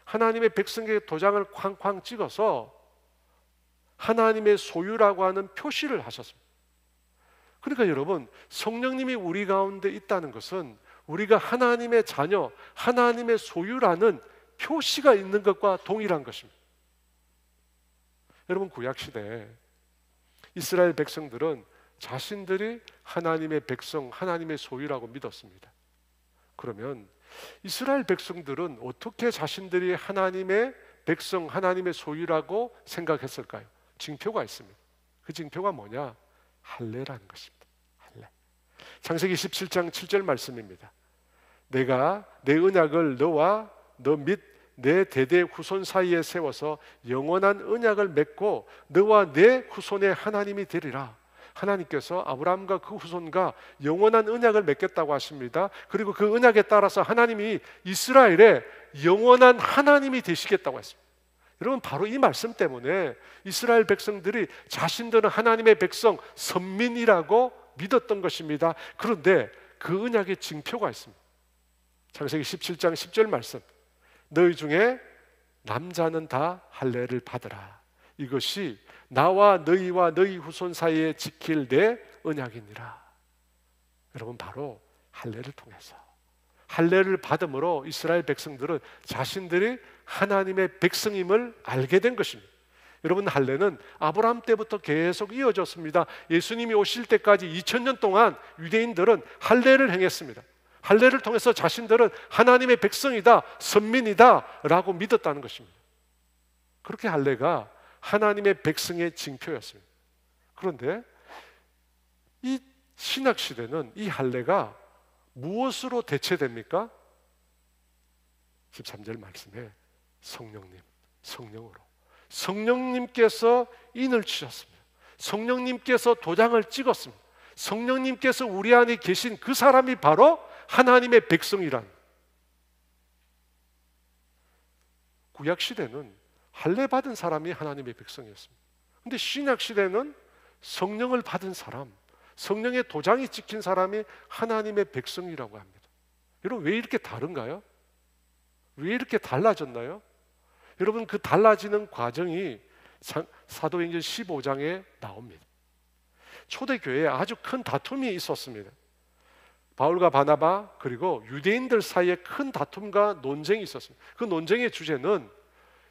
하나님의 백성에게 도장을 쾅쾅 찍어서 하나님의 소유라고 하는 표시를 하셨습니다. 그러니까 여러분, 성령님이 우리 가운데 있다는 것은 우리가 하나님의 자녀, 하나님의 소유라는 표시가 있는 것과 동일한 것입니다. 여러분, 구약시대에 이스라엘 백성들은 자신들이 하나님의 백성, 하나님의 소유라고 믿었습니다. 그러면 이스라엘 백성들은 어떻게 자신들이 하나님의 백성, 하나님의 소유라고 생각했을까요? 징표가 있습니다. 그 징표가 뭐냐? 할례라는 것입니다. 할례. 창세기 17장 7절 말씀입니다. 내가 내 언약을 너와 너 및 내 대대 후손 사이에 세워서 영원한 언약을 맺고 너와 내 후손의 하나님이 되리라. 하나님께서 아브라함과 그 후손과 영원한 언약을 맺겠다고 하십니다. 그리고 그 언약에 따라서 하나님이 이스라엘의 영원한 하나님이 되시겠다고 했습니다. 여러분, 바로 이 말씀 때문에 이스라엘 백성들이 자신들은 하나님의 백성, 선민이라고 믿었던 것입니다. 그런데 그 언약의 징표가 있습니다. 창세기 17장 10절 말씀, 너희 중에 남자는 다 할례를 받으라. 이것이 나와 너희와 너희 후손 사이에 지킬 내 언약이니라. 여러분, 바로 할례를 통해서, 할례를 받음으로 이스라엘 백성들은 자신들이 하나님의 백성임을 알게 된 것입니다. 여러분, 할례는 아브라함 때부터 계속 이어졌습니다. 예수님이 오실 때까지 2000년 동안 유대인들은 할례를 행했습니다. 할례를 통해서 자신들은 하나님의 백성이다, 선민이다 라고 믿었다는 것입니다. 그렇게 할례가 하나님의 백성의 징표였습니다. 그런데 이 신약시대는 이 할례가 무엇으로 대체됩니까? 13절 말씀에 성령님, 성령으로, 성령님께서 인을 치셨습니다. 성령님께서 도장을 찍었습니다. 성령님께서 우리 안에 계신 그 사람이 바로 하나님의 백성이란. 구약시대는 할례 받은 사람이 하나님의 백성이었습니다. 그런데 신약시대는 성령을 받은 사람, 성령의 도장이 찍힌 사람이 하나님의 백성이라고 합니다. 여러분, 왜 이렇게 다른가요? 왜 이렇게 달라졌나요? 여러분, 그 달라지는 과정이 사도행전 15장에 나옵니다. 초대교회에 아주 큰 다툼이 있었습니다. 바울과 바나바 그리고 유대인들 사이에 큰 다툼과 논쟁이 있었습니다. 그 논쟁의 주제는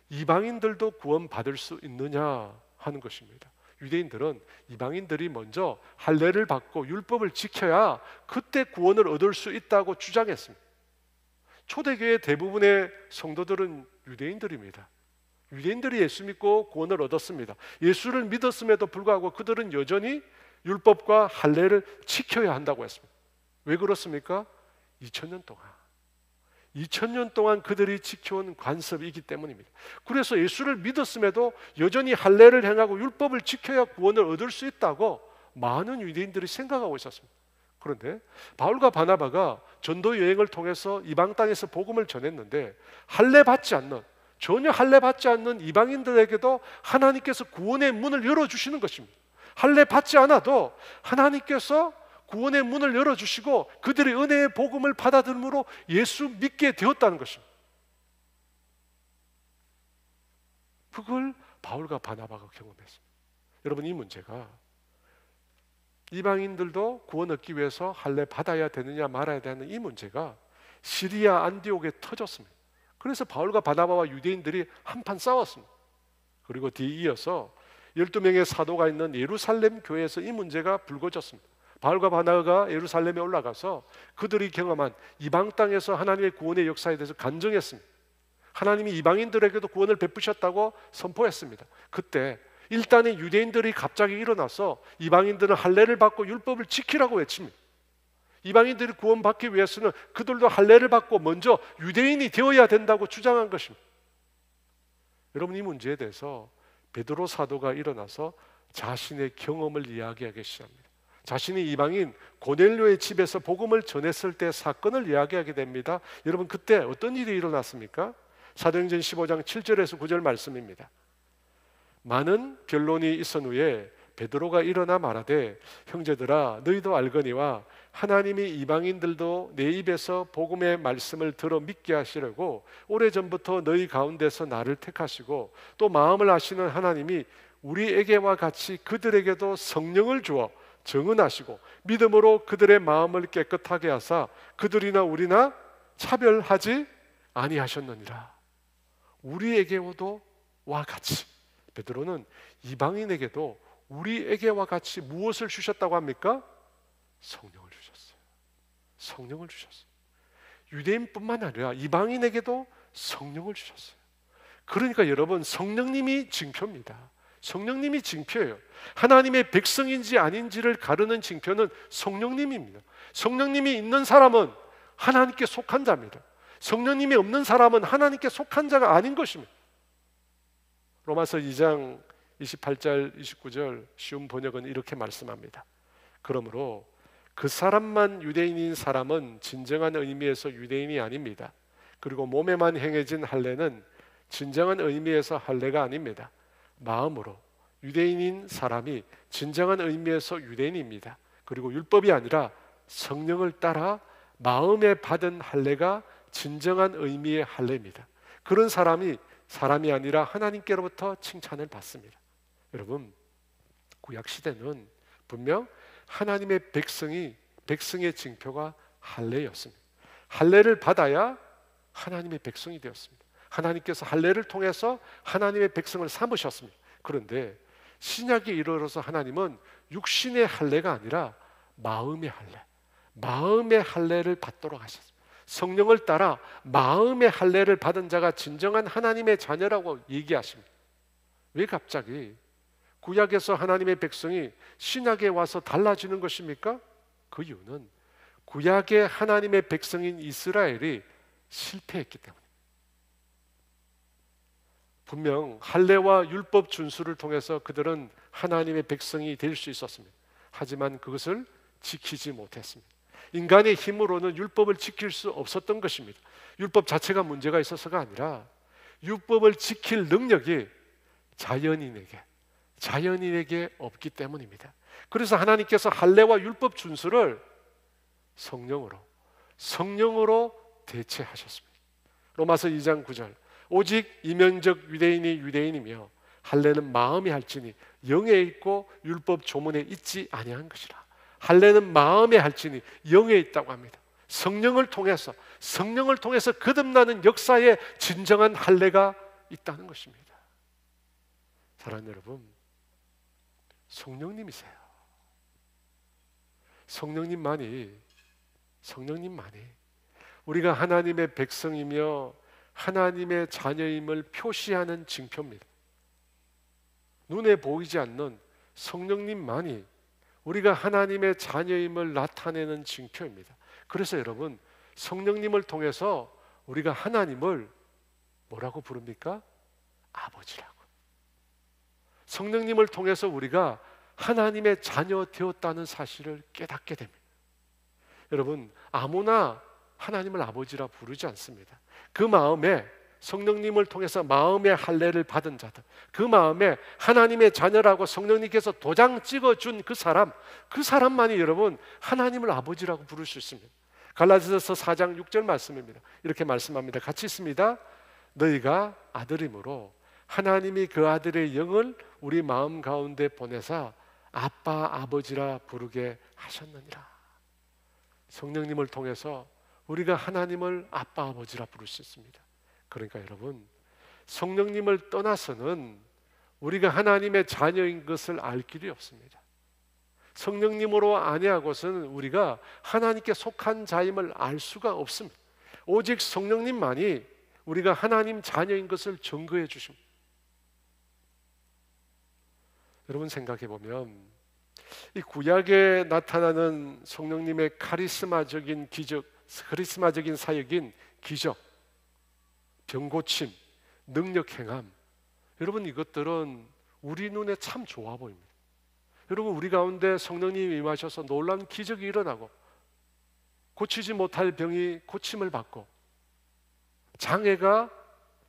이방인들도 구원받을 수 있느냐 하는 것입니다. 유대인들은 이방인들이 먼저 할례를 받고 율법을 지켜야 그때 구원을 얻을 수 있다고 주장했습니다. 초대교회 대부분의 성도들은 유대인들입니다. 유대인들이 예수 믿고 구원을 얻었습니다. 예수를 믿었음에도 불구하고 그들은 여전히 율법과 할례를 지켜야 한다고 했습니다. 왜 그렇습니까? 2000년 동안 그들이 지켜온 관습이기 때문입니다. 그래서 예수를 믿었음에도 여전히 할례를 행하고 율법을 지켜야 구원을 얻을 수 있다고 많은 유대인들이 생각하고 있었습니다. 그런데 바울과 바나바가 전도 여행을 통해서 이방 땅에서 복음을 전했는데 전혀 할례 받지 않는 이방인들에게도 하나님께서 구원의 문을 열어주시는 것입니다. 할례 받지 않아도 하나님께서 구원의 문을 열어주시고 그들의 은혜의 복음을 받아들므로 예수 믿게 되었다는 것입니다. 그걸 바울과 바나바가 경험했습니다. 여러분, 이 문제가 이방인들도 구원 얻기 위해서 할례 받아야 되느냐 말아야 되는 이 문제가 시리아 안디옥에 터졌습니다. 그래서 바울과 바나바와 유대인들이 한판 싸웠습니다. 그리고 뒤이어서 12명의 사도가 있는 예루살렘 교회에서 이 문제가 불거졌습니다. 바울과 바나바가 예루살렘에 올라가서 그들이 경험한 이방 땅에서 하나님의 구원의 역사에 대해서 간증했습니다. 하나님이 이방인들에게도 구원을 베푸셨다고 선포했습니다. 그때 일단은 유대인들이 갑자기 일어나서 이방인들은 할례를 받고 율법을 지키라고 외칩니다. 이방인들이 구원받기 위해서는 그들도 할례를 받고 먼저 유대인이 되어야 된다고 주장한 것입니다. 여러분, 이 문제에 대해서 베드로 사도가 일어나서 자신의 경험을 이야기하기 시작합니다. 자신이 이방인 고넬료의 집에서 복음을 전했을 때 사건을 이야기하게 됩니다. 여러분, 그때 어떤 일이 일어났습니까? 사도행전 15장 7절에서 9절 말씀입니다. 많은 변론이 있은 후에 베드로가 일어나 말하되 형제들아 너희도 알거니와 하나님이 이방인들도 내 입에서 복음의 말씀을 들어 믿게 하시려고 오래전부터 너희 가운데서 나를 택하시고 또 마음을 아시는 하나님이 우리에게와 같이 그들에게도 성령을 주어 정은하시고 믿음으로 그들의 마음을 깨끗하게 하사 그들이나 우리나 차별하지 아니하셨느니라. 우리에게도 와 같이, 베드로는 이방인에게도 우리에게와 같이 무엇을 주셨다고 합니까? 성령을 주셨어요. 성령을 주셨어요. 유대인뿐만 아니라 이방인에게도 성령을 주셨어요. 그러니까 여러분, 성령님이 징표입니다. 성령님이 징표예요. 하나님의 백성인지 아닌지를 가르는 징표는 성령님입니다. 성령님이 있는 사람은 하나님께 속한 자입니다. 성령님이 없는 사람은 하나님께 속한 자가 아닌 것입니다. 로마서 2장 28절 29절 쉬운 번역은 이렇게 말씀합니다. 그러므로 그 사람만 유대인인 사람은 진정한 의미에서 유대인이 아닙니다. 그리고 몸에만 행해진 할례는 진정한 의미에서 할례가 아닙니다. 마음으로 유대인인 사람이 진정한 의미에서 유대인입니다. 그리고 율법이 아니라 성령을 따라 마음에 받은 할례가 진정한 의미의 할례입니다. 그런 사람이 아니라 하나님께로부터 칭찬을 받습니다. 여러분, 구약 시대는 분명 하나님의 백성의 징표가 할례였습니다. 할례를 받아야 하나님의 백성이 되었습니다. 하나님께서 할례를 통해서 하나님의 백성을 삼으셨습니다. 그런데 신약에 이르러서 하나님은 육신의 할례가 아니라 마음의 할례를 받도록 하셨습니다. 성령을 따라 마음의 할례를 받은 자가 진정한 하나님의 자녀라고 얘기하십니다. 왜 갑자기 구약에서 하나님의 백성이 신약에 와서 달라지는 것입니까? 그 이유는 구약의 하나님의 백성인 이스라엘이 실패했기 때문입니다. 분명 할례와 율법 준수를 통해서 그들은 하나님의 백성이 될 수 있었습니다. 하지만 그것을 지키지 못했습니다. 인간의 힘으로는 율법을 지킬 수 없었던 것입니다. 율법 자체가 문제가 있어서가 아니라 율법을 지킬 능력이 자연인에게 없기 때문입니다. 그래서 하나님께서 할례와 율법 준수를 성령으로 대체하셨습니다. 로마서 2장 9절 오직 이면적 유대인이 유대인이며 할례는 마음에 할지니 영에 있고 율법 조문에 있지 아니한 것이라. 할례는 마음에 할지니 영에 있다고 합니다. 성령을 통해서 거듭나는 역사에 진정한 할례가 있다는 것입니다. 사랑하는 여러분, 성령님이세요. 성령님만이 우리가 하나님의 백성이며 하나님의 자녀임을 표시하는 징표입니다. 눈에 보이지 않는 성령님만이 우리가 하나님의 자녀임을 나타내는 징표입니다. 그래서 여러분, 성령님을 통해서 우리가 하나님을 뭐라고 부릅니까? 아버지라고. 성령님을 통해서 우리가 하나님의 자녀 되었다는 사실을 깨닫게 됩니다. 여러분, 아무나 하나님을 아버지라 부르지 않습니다. 그 마음에 성령님을 통해서 마음의 할례를 받은 자들, 그 마음에 하나님의 자녀라고 성령님께서 도장 찍어준 그 사람만이 여러분 하나님을 아버지라고 부를 수 있습니다. 갈라디아서 4장 6절 말씀입니다. 이렇게 말씀합니다. 같이 있습니다. 너희가 아들이므로 하나님이 그 아들의 영을 우리 마음 가운데 보내사 아빠 아버지라 부르게 하셨느니라. 성령님을 통해서 우리가 하나님을 아빠 아버지라 부를 수 있습니다. 그러니까 여러분, 성령님을 떠나서는 우리가 하나님의 자녀인 것을 알 길이 없습니다. 성령님으로 아니하고서는 우리가 하나님께 속한 자임을 알 수가 없습니다. 오직 성령님만이 우리가 하나님 자녀인 것을 증거해 주십니다. 여러분 생각해 보면 이 구약에 나타나는 성령님의 카리스마적인 기적, 카리스마적인 사역인 기적, 병고침, 능력 행함, 여러분 이것들은 우리 눈에 참 좋아 보입니다. 여러분 우리 가운데 성령님이 임하셔서 놀라운 기적이 일어나고 고치지 못할 병이 고침을 받고 장애가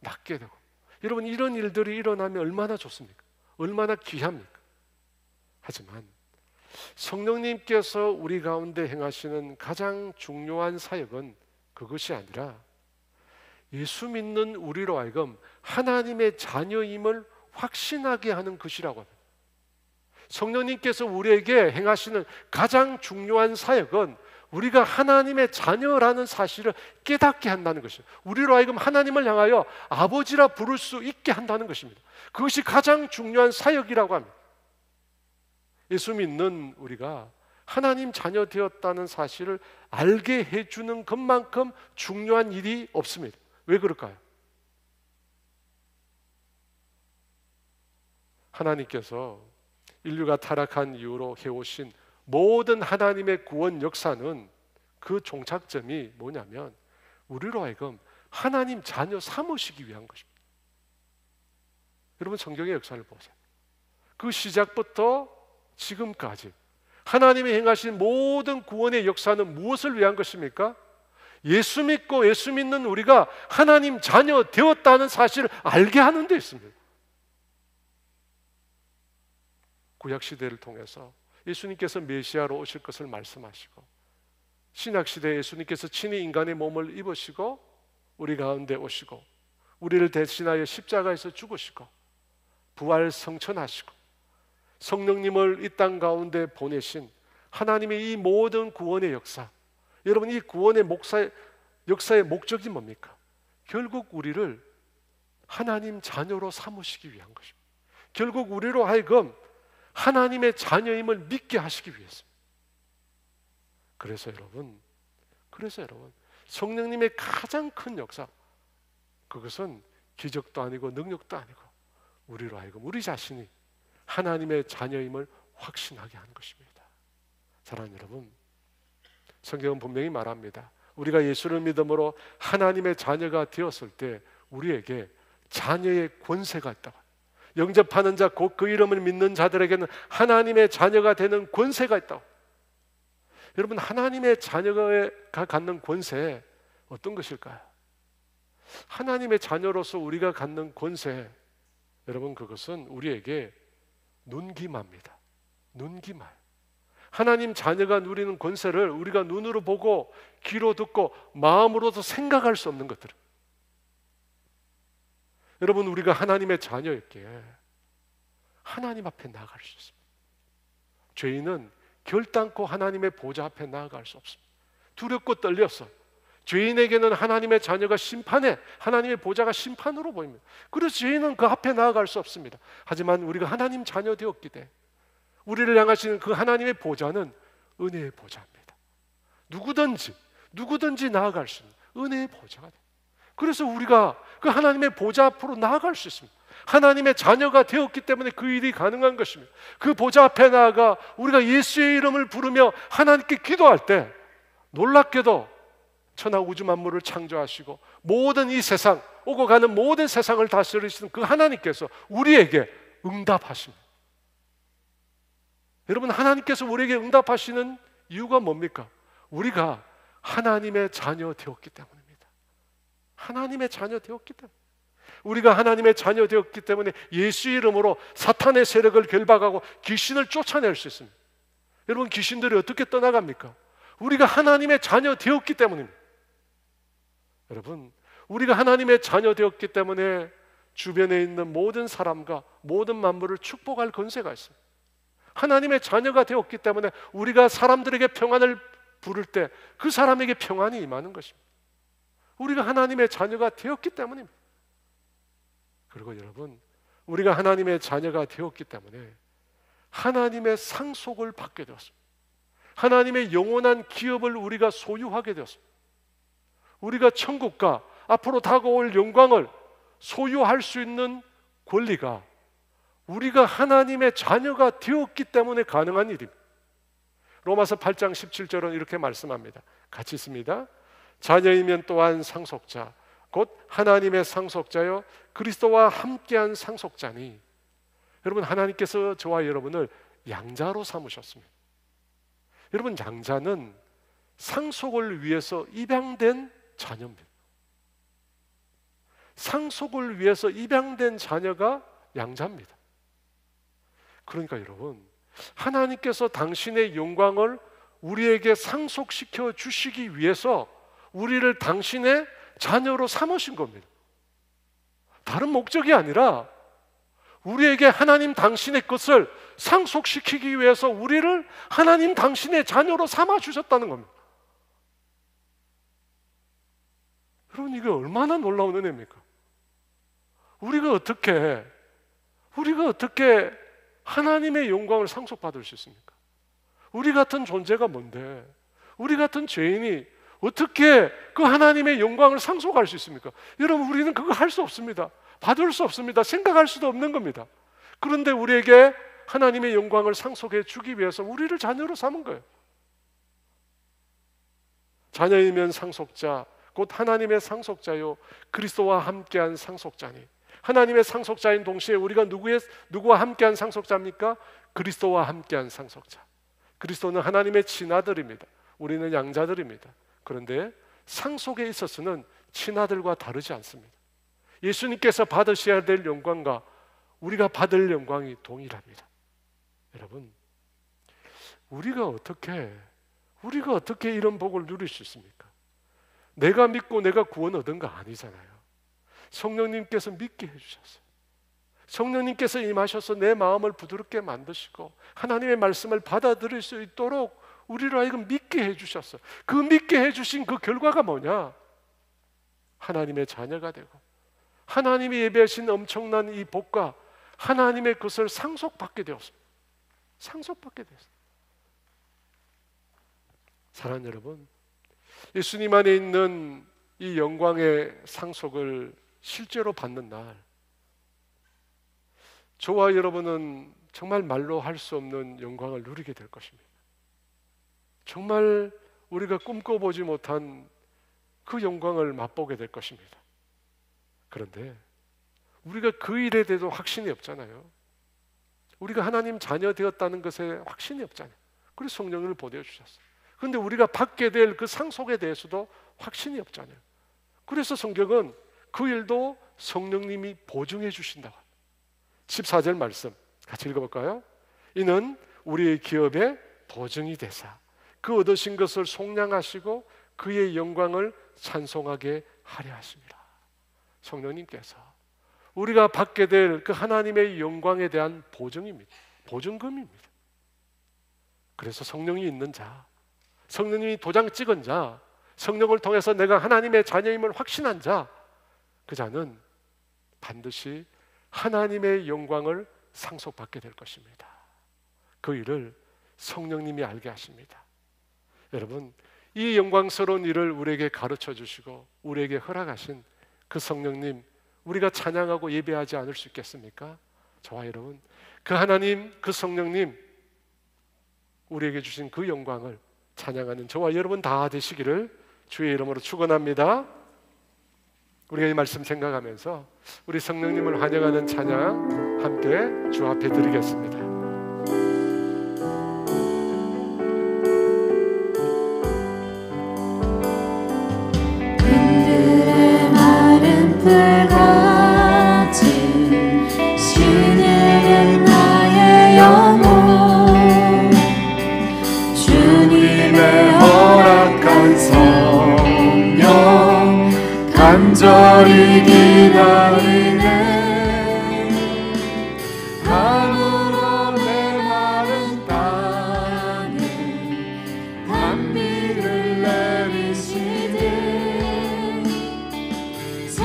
낫게 되고, 여러분 이런 일들이 일어나면 얼마나 좋습니까? 얼마나 귀합니까? 하지만 성령님께서 우리 가운데 행하시는 가장 중요한 사역은 그것이 아니라 예수 믿는 우리로 하여금 하나님의 자녀임을 확신하게 하는 것이라고 합니다. 성령님께서 우리에게 행하시는 가장 중요한 사역은 우리가 하나님의 자녀라는 사실을 깨닫게 한다는 것입니다. 우리로 하여금 하나님을 향하여 아버지라 부를 수 있게 한다는 것입니다. 그것이 가장 중요한 사역이라고 합니다. 예수 믿는 우리가 하나님 자녀 되었다는 사실을 알게 해주는 것만큼 중요한 일이 없습니다. 왜 그럴까요? 하나님께서 인류가 타락한 이후로 해오신 모든 하나님의 구원 역사는 그 종착점이 뭐냐면 우리로 하여금 하나님 자녀 삼으시기 위한 것입니다. 여러분 성경의 역사를 보세요. 그 시작부터 지금까지 하나님이 행하신 모든 구원의 역사는 무엇을 위한 것입니까? 예수 믿고 예수 믿는 우리가 하나님 자녀 되었다는 사실을 알게 하는 데 있습니다. 구약시대를 통해서 예수님께서 메시아로 오실 것을 말씀하시고, 신약시대에 예수님께서 친히 인간의 몸을 입으시고 우리 가운데 오시고 우리를 대신하여 십자가에서 죽으시고 부활 성천하시고 성령님을 이 땅 가운데 보내신 하나님의 이 모든 구원의 역사, 여러분 이 구원의 역사의 목적이 뭡니까? 결국 우리를 하나님 자녀로 삼으시기 위한 것입니다. 결국 우리로 하여금 하나님의 자녀임을 믿게 하시기 위해서입니다. 그래서 여러분 성령님의 가장 큰 역사, 그것은 기적도 아니고 능력도 아니고 우리로 하여금 우리 자신이 하나님의 자녀임을 확신하게 하는 것입니다. 사랑하는 여러분, 성경은 분명히 말합니다. 우리가 예수를 믿음으로 하나님의 자녀가 되었을 때 우리에게 자녀의 권세가 있다고. 영접하는 자 곧 그 이름을 믿는 자들에게는 하나님의 자녀가 되는 권세가 있다고. 여러분 하나님의 자녀가 갖는 권세 어떤 것일까요? 하나님의 자녀로서 우리가 갖는 권세, 여러분 그것은 우리에게 눈기마입니다. 눈기마. 하나님 자녀가 누리는 권세를 우리가 눈으로 보고 귀로 듣고 마음으로도 생각할 수 없는 것들. 여러분 우리가 하나님의 자녀였기에 하나님 앞에 나아갈 수 있습니다. 죄인은 결단코 하나님의 보좌 앞에 나아갈 수 없습니다. 두렵고 떨려서 죄인에게는 하나님의 자녀가 심판에, 하나님의 보좌가 심판으로 보입니다. 그래서 죄인은 그 앞에 나아갈 수 없습니다. 하지만 우리가 하나님 자녀 되었기 때문에 우리를 향하시는 그 하나님의 보좌는 은혜의 보좌입니다. 누구든지 나아갈 수 있는 은혜의 보좌가 됩니다. 그래서 우리가 그 하나님의 보좌 앞으로 나아갈 수 있습니다. 하나님의 자녀가 되었기 때문에 그 일이 가능한 것입니다. 그 보좌 앞에 나아가 우리가 예수의 이름을 부르며 하나님께 기도할 때 놀랍게도 천하 우주 만물을 창조하시고 모든 이 세상, 오고 가는 모든 세상을 다스리시는 그 하나님께서 우리에게 응답하십니다. 여러분 하나님께서 우리에게 응답하시는 이유가 뭡니까? 우리가 하나님의 자녀 되었기 때문입니다. 하나님의 자녀 되었기 때문에, 우리가 하나님의 자녀 되었기 때문에 예수 이름으로 사탄의 세력을 결박하고 귀신을 쫓아낼 수 있습니다. 여러분 귀신들이 어떻게 떠나갑니까? 우리가 하나님의 자녀 되었기 때문입니다. 여러분 우리가 하나님의 자녀 되었기 때문에 주변에 있는 모든 사람과 모든 만물을 축복할 권세가 있습니다. 하나님의 자녀가 되었기 때문에 우리가 사람들에게 평안을 부를 때 그 사람에게 평안이 임하는 것입니다. 우리가 하나님의 자녀가 되었기 때문입니다. 그리고 여러분, 우리가 하나님의 자녀가 되었기 때문에 하나님의 상속을 받게 되었습니다. 하나님의 영원한 기업을 우리가 소유하게 되었습니다. 우리가 천국과 앞으로 다가올 영광을 소유할 수 있는 권리가 우리가 하나님의 자녀가 되었기 때문에 가능한 일입니다. 로마서 8장 17절은 이렇게 말씀합니다. 같이 있습니다. 자녀이면 또한 상속자, 곧 하나님의 상속자여 그리스도와 함께한 상속자니. 여러분, 하나님께서 저와 여러분을 양자로 삼으셨습니다. 여러분, 양자는 상속을 위해서 입양된 자녀입니다. 상속을 위해서 입양된 자녀가 양자입니다. 그러니까 여러분, 하나님께서 당신의 영광을 우리에게 상속시켜 주시기 위해서 우리를 당신의 자녀로 삼으신 겁니다. 다른 목적이 아니라 우리에게 하나님 당신의 것을 상속시키기 위해서 우리를 하나님 당신의 자녀로 삼아 주셨다는 겁니다. 여러분, 이게 얼마나 놀라운 은혜입니까? 우리가 어떻게 하나님의 영광을 상속받을 수 있습니까? 우리 같은 존재가 뭔데, 우리 같은 죄인이 어떻게 그 하나님의 영광을 상속할 수 있습니까? 여러분, 우리는 그거 할 수 없습니다. 받을 수 없습니다. 생각할 수도 없는 겁니다. 그런데 우리에게 하나님의 영광을 상속해 주기 위해서 우리를 자녀로 삼은 거예요. 자녀이면 상속자, 곧 하나님의 상속자요 그리스도와 함께한 상속자니. 하나님의 상속자인 동시에 우리가 누구와 함께한 상속자입니까? 그리스도와 함께한 상속자. 그리스도는 하나님의 친아들입니다. 우리는 양자들입니다. 그런데 상속에 있어서는 친아들과 다르지 않습니다. 예수님께서 받으셔야 될 영광과 우리가 받을 영광이 동일합니다. 여러분, 우리가 어떻게 이런 복을 누릴 수 있습니까? 내가 믿고 내가 구원 얻은 거 아니잖아요. 성령님께서 믿게 해주셨어요. 성령님께서 임하셔서 내 마음을 부드럽게 만드시고 하나님의 말씀을 받아들일 수 있도록 우리를 하여금 믿게 해주셨어요. 그 믿게 해주신 그 결과가 뭐냐? 하나님의 자녀가 되고 하나님이 예배하신 엄청난 이 복과 하나님의 것을 상속받게 되었습니다. 상속받게 되었습니다. 사랑하는 여러분, 예수님 안에 있는 이 영광의 상속을 실제로 받는 날, 저와 여러분은 정말 말로 할 수 없는 영광을 누리게 될 것입니다. 정말 우리가 꿈꿔보지 못한 그 영광을 맛보게 될 것입니다. 그런데 우리가 그 일에 대해서 확신이 없잖아요. 우리가 하나님 자녀 되었다는 것에 확신이 없잖아요. 그래서 성령을 보내주셨어요. 그런데 우리가 받게 될 그 상속에 대해서도 확신이 없잖아요. 그래서 성경은 그 일도 성령님이 보증해 주신다고. 14절 말씀 같이 읽어볼까요? 이는 우리의 기업의 보증이 되사 그 얻으신 것을 속량하시고 그의 영광을 찬송하게 하려 하십니다. 성령님께서 우리가 받게 될 그 하나님의 영광에 대한 보증입니다. 보증금입니다. 그래서 성령이 있는 자, 성령님이 도장 찍은 자, 성령을 통해서 내가 하나님의 자녀임을 확신한 자, 그 자는 반드시 하나님의 영광을 상속받게 될 것입니다. 그 일을 성령님이 알게 하십니다. 여러분, 이 영광스러운 일을 우리에게 가르쳐 주시고 우리에게 허락하신 그 성령님, 우리가 찬양하고 예배하지 않을 수 있겠습니까? 저와 여러분, 그 하나님, 그 성령님, 우리에게 주신 그 영광을 찬양하는 저와 여러분 다 되시기를 주의 이름으로 축원합니다. 우리가 이 말씀 생각하면서 우리 성령님을 환영하는 찬양 함께 주 앞에 드리겠습니다. 그들의 마른 풀같이 신은 나의 영혼 주님의 허락한 성령 간절히 기다리네. 가물어 내 마른 땅에 단비를 내리시되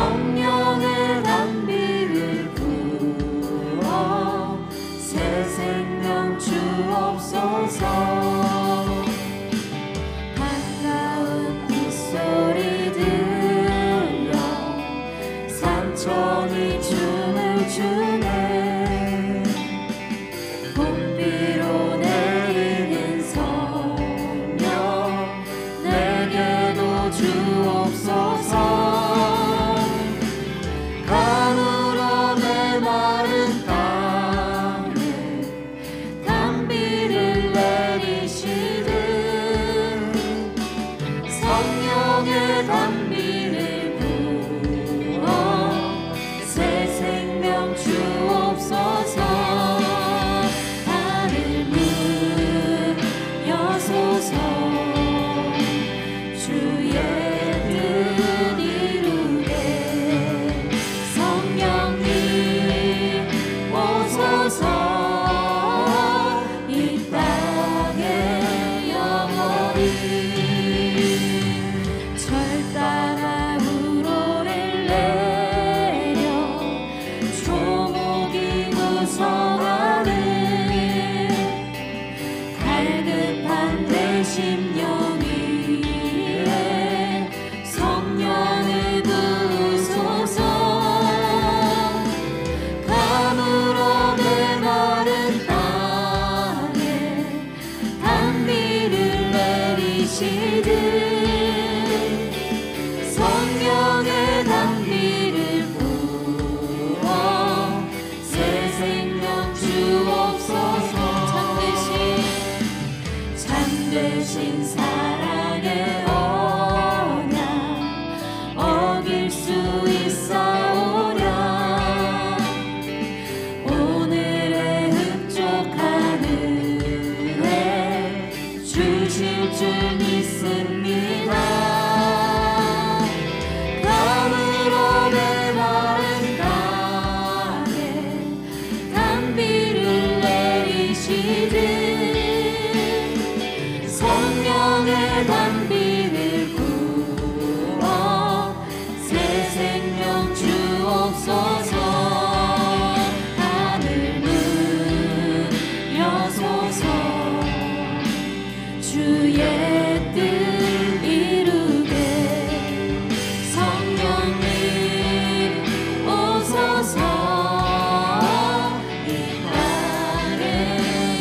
성령의 단비를 부어 새 생명 주옵소서. 반가운 빗소리 들려 산천이 춤을 추네. 봄비로 내리는 성령 내게도 주옵소서. 가물어 메마른 땅에 단비를 내리시듯 성령의 단비를 부어 새 생명 주옵소서. 하늘 문 여소서. 주의 뜻 이루게 성령님 오소서. 이 땅에 영원히 철 따라 우로를 내려 조목이 구성하는 갈급한 내심령 위에 성령을 부으소서. 가물어 메마른 땅에 단비를 내리시듯 성령의 단비를 부어 새 생명 주옵소서. 참되신 사랑의 언약 어길 수 있사오랴. 오늘의 흡족한 은혜 주실 줄 믿습니다. 가물어 메마른 땅에 단비를 내리시듯 성령의 단비를 부어 새 생명 주옵소서. 하늘 문 여소서. 주의 뜻 이루게 성령님 오소서. 이 땅에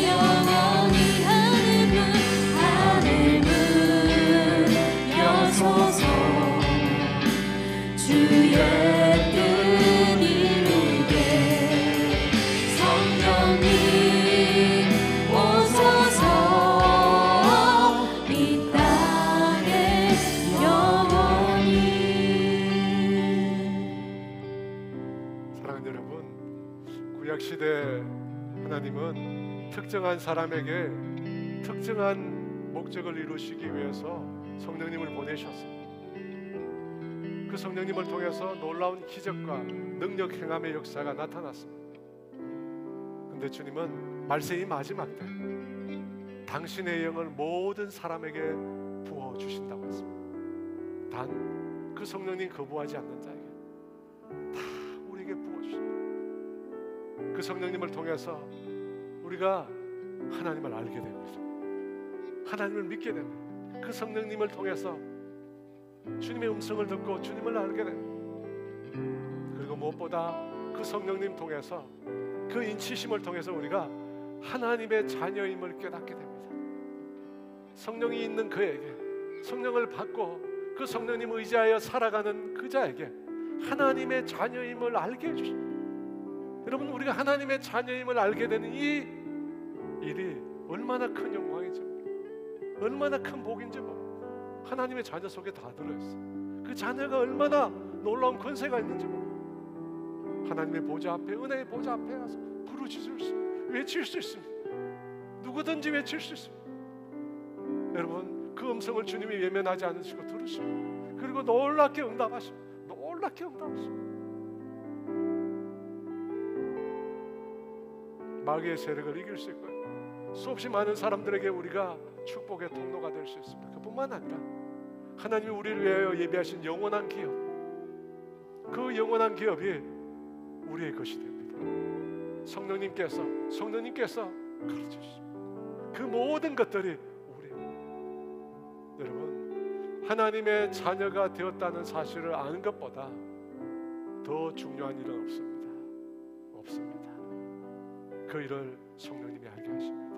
영원히 하늘 문 여소서. 주의 뜻 이루게 성령님 오소서. 이 땅에 영원히. 사랑하는 여러분, 구약시대 하나님은 특정한 사람에게 특정한 목적을 이루시기 위해서 성령님을 보내셨어요. 그 성령님을 통해서 놀라운 기적과 능력 행함의 역사가 나타났습니다. 근데 주님은 말세의 마지막 때 당신의 영을 모든 사람에게 부어주신다고 했습니다. 단 그 성령님 거부하지 않는 자에게 다 우리에게 부어주신다. 그 성령님을 통해서 우리가 하나님을 알게 됩니다. 하나님을 믿게 됩니다. 그 성령님을 통해서 주님의 음성을 듣고 주님을 알게 됩니다. 그리고 무엇보다 그 성령님 통해서 그 인치심을 통해서 우리가 하나님의 자녀임을 깨닫게 됩니다. 성령이 있는 그에게, 성령을 받고 그 성령님 의지하여 살아가는 그 자에게 하나님의 자녀임을 알게 해주십니다. 여러분, 우리가 하나님의 자녀임을 알게 되는 이 일이 얼마나 큰 영광인지, 얼마나 큰 복인지 하나님의 자녀 속에 다 들어있어요. 그 자녀가 얼마나 놀라운 권세가 있는지 하나님의 보좌 앞에, 은혜의 보좌 앞에 가서 부르짖을 수, 외칠 수 있습니다. 누구든지 외칠 수 있습니다. 여러분, 그 음성을 주님이 외면하지 않으시고 들으시고, 그리고 놀랍게 응답하시고, 놀랍게 응답하시고, 마귀의 세력을 이길 수 있고요, 수없이 많은 사람들에게 우리가 축복의 통로가 될 수 있습니다. 그뿐만 아니라 하나님이 우리를 위하여 예비하신 영원한 기업, 그 영원한 기업이 우리의 것이 됩니다. 성령님께서 가르쳐주십니다. 그 모든 것들이 우리. 여러분, 하나님의 자녀가 되었다는 사실을 아는 것보다 더 중요한 일은 없습니다. 그 일을 성령님이 알게 하십니다.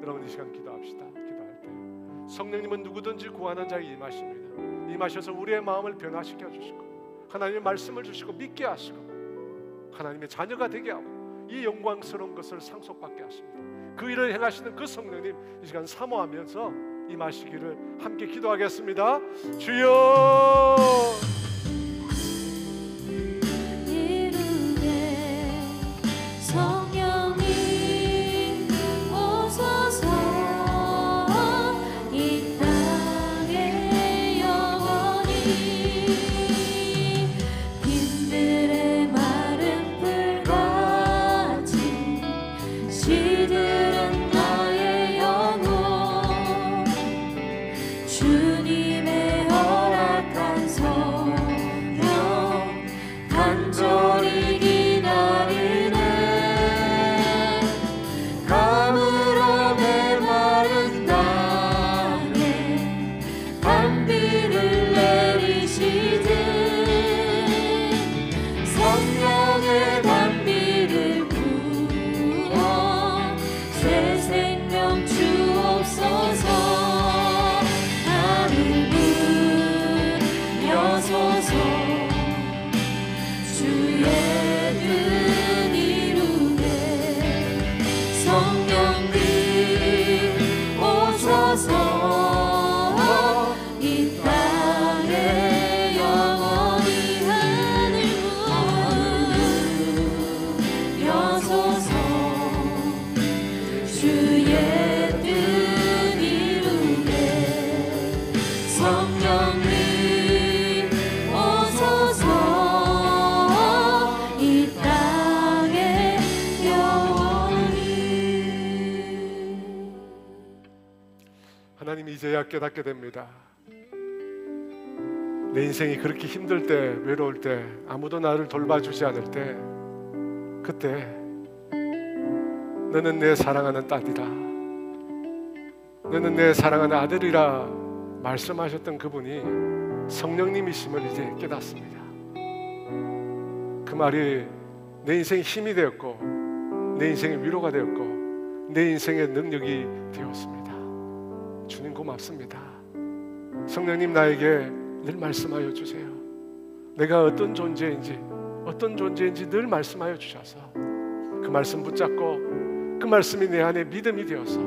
여러분, 이 시간 기도합시다. 기도할 때 성령님은 누구든지 구하는 자에게 임하십니다. 임하셔서 우리의 마음을 변화시켜 주시고 하나님의 말씀을 주시고 믿게 하시고 하나님의 자녀가 되게 하고 이 영광스러운 것을 상속받게 하십니다. 그 일을 행하시는 그 성령님 이 시간 사모하면서 임하시기를 함께 기도하겠습니다. 주여, 이루게 성령님 오소서. 이 땅에 영원히 빈들의 마른 풀같이 시들은 나의 영혼, 주님의 허락한 성령 간절히 기다리네. 가물어 메마른 땅에 단비를 내리시듯 성령의 단비를 부어 새 생명 주옵소서. 나를 부여소서. 주의 뜻 이루게 성령님 오소서. 이 땅에 영원히 하늘 부여소서. 주의 뜻 이루게 성령님 오소서. 이 땅에 영원히. 하나님 이제야 깨닫게 됩니다. 내 인생이 그렇게 힘들 때, 외로울 때, 아무도 나를 돌봐주지 않을 때, 그때 너는 내 사랑하는 딸이라, 너는 내 사랑하는 아들이라 말씀하셨던 그분이 성령님이심을 이제 깨닫습니다. 그 말이 내 인생의 힘이 되었고 내 인생의 위로가 되었고 내 인생의 능력이 되었습니다. 주님 고맙습니다. 성령님 나에게 늘 말씀하여 주세요. 내가 어떤 존재인지 늘 말씀하여 주셔서 그 말씀 붙잡고 그 말씀이 내 안에 믿음이 되어서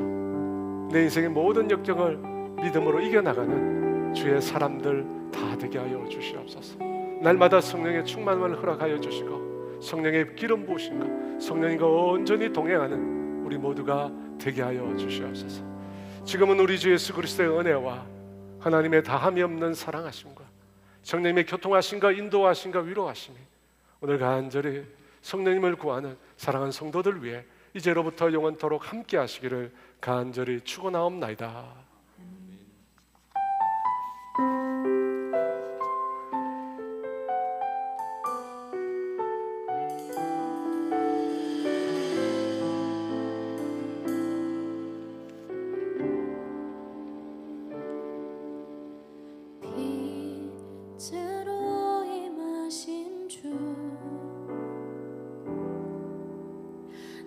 내 인생의 모든 역경을 믿음으로 이겨나가는 주의 사람들 다 되게 하여 주시옵소서. 날마다 성령의 충만함을 허락하여 주시고 성령의 기름 부으심과 성령님과 온전히 동행하는 우리 모두가 되게 하여 주시옵소서. 지금은 우리 주 예수 그리스도의 은혜와 하나님의 다함이 없는 사랑하심과 성령님의 교통하심과 인도하심과 위로하심이 오늘 간절히 성령님을 구하는 사랑하는 성도들 위해 이제로부터 영원토록 함께 하시기를 간절히 축원하옵나이다. 빛으로 임하신 주,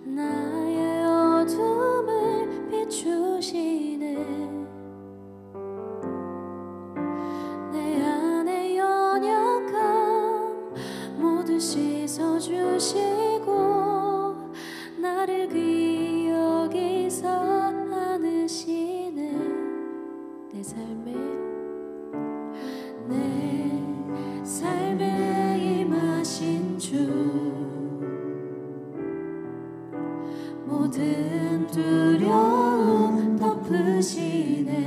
나의 어둠을 비추시네. 내 안의 연약함 모두 씻어주시고 나를 귀히 여기서 안으시네. 내 삶에 임하신 주, 모든 두려움 덮으시네.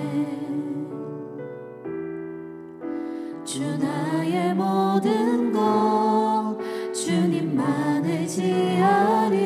주 나의 모든 것 주님만 의지하리.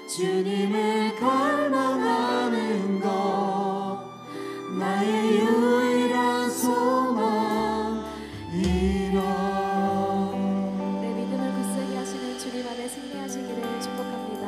주님을 갈망하는 것 나의 유일한 소망이라. 내 믿음을 굳세게 하시는 주님 안에 승리하시기를 축복합니다.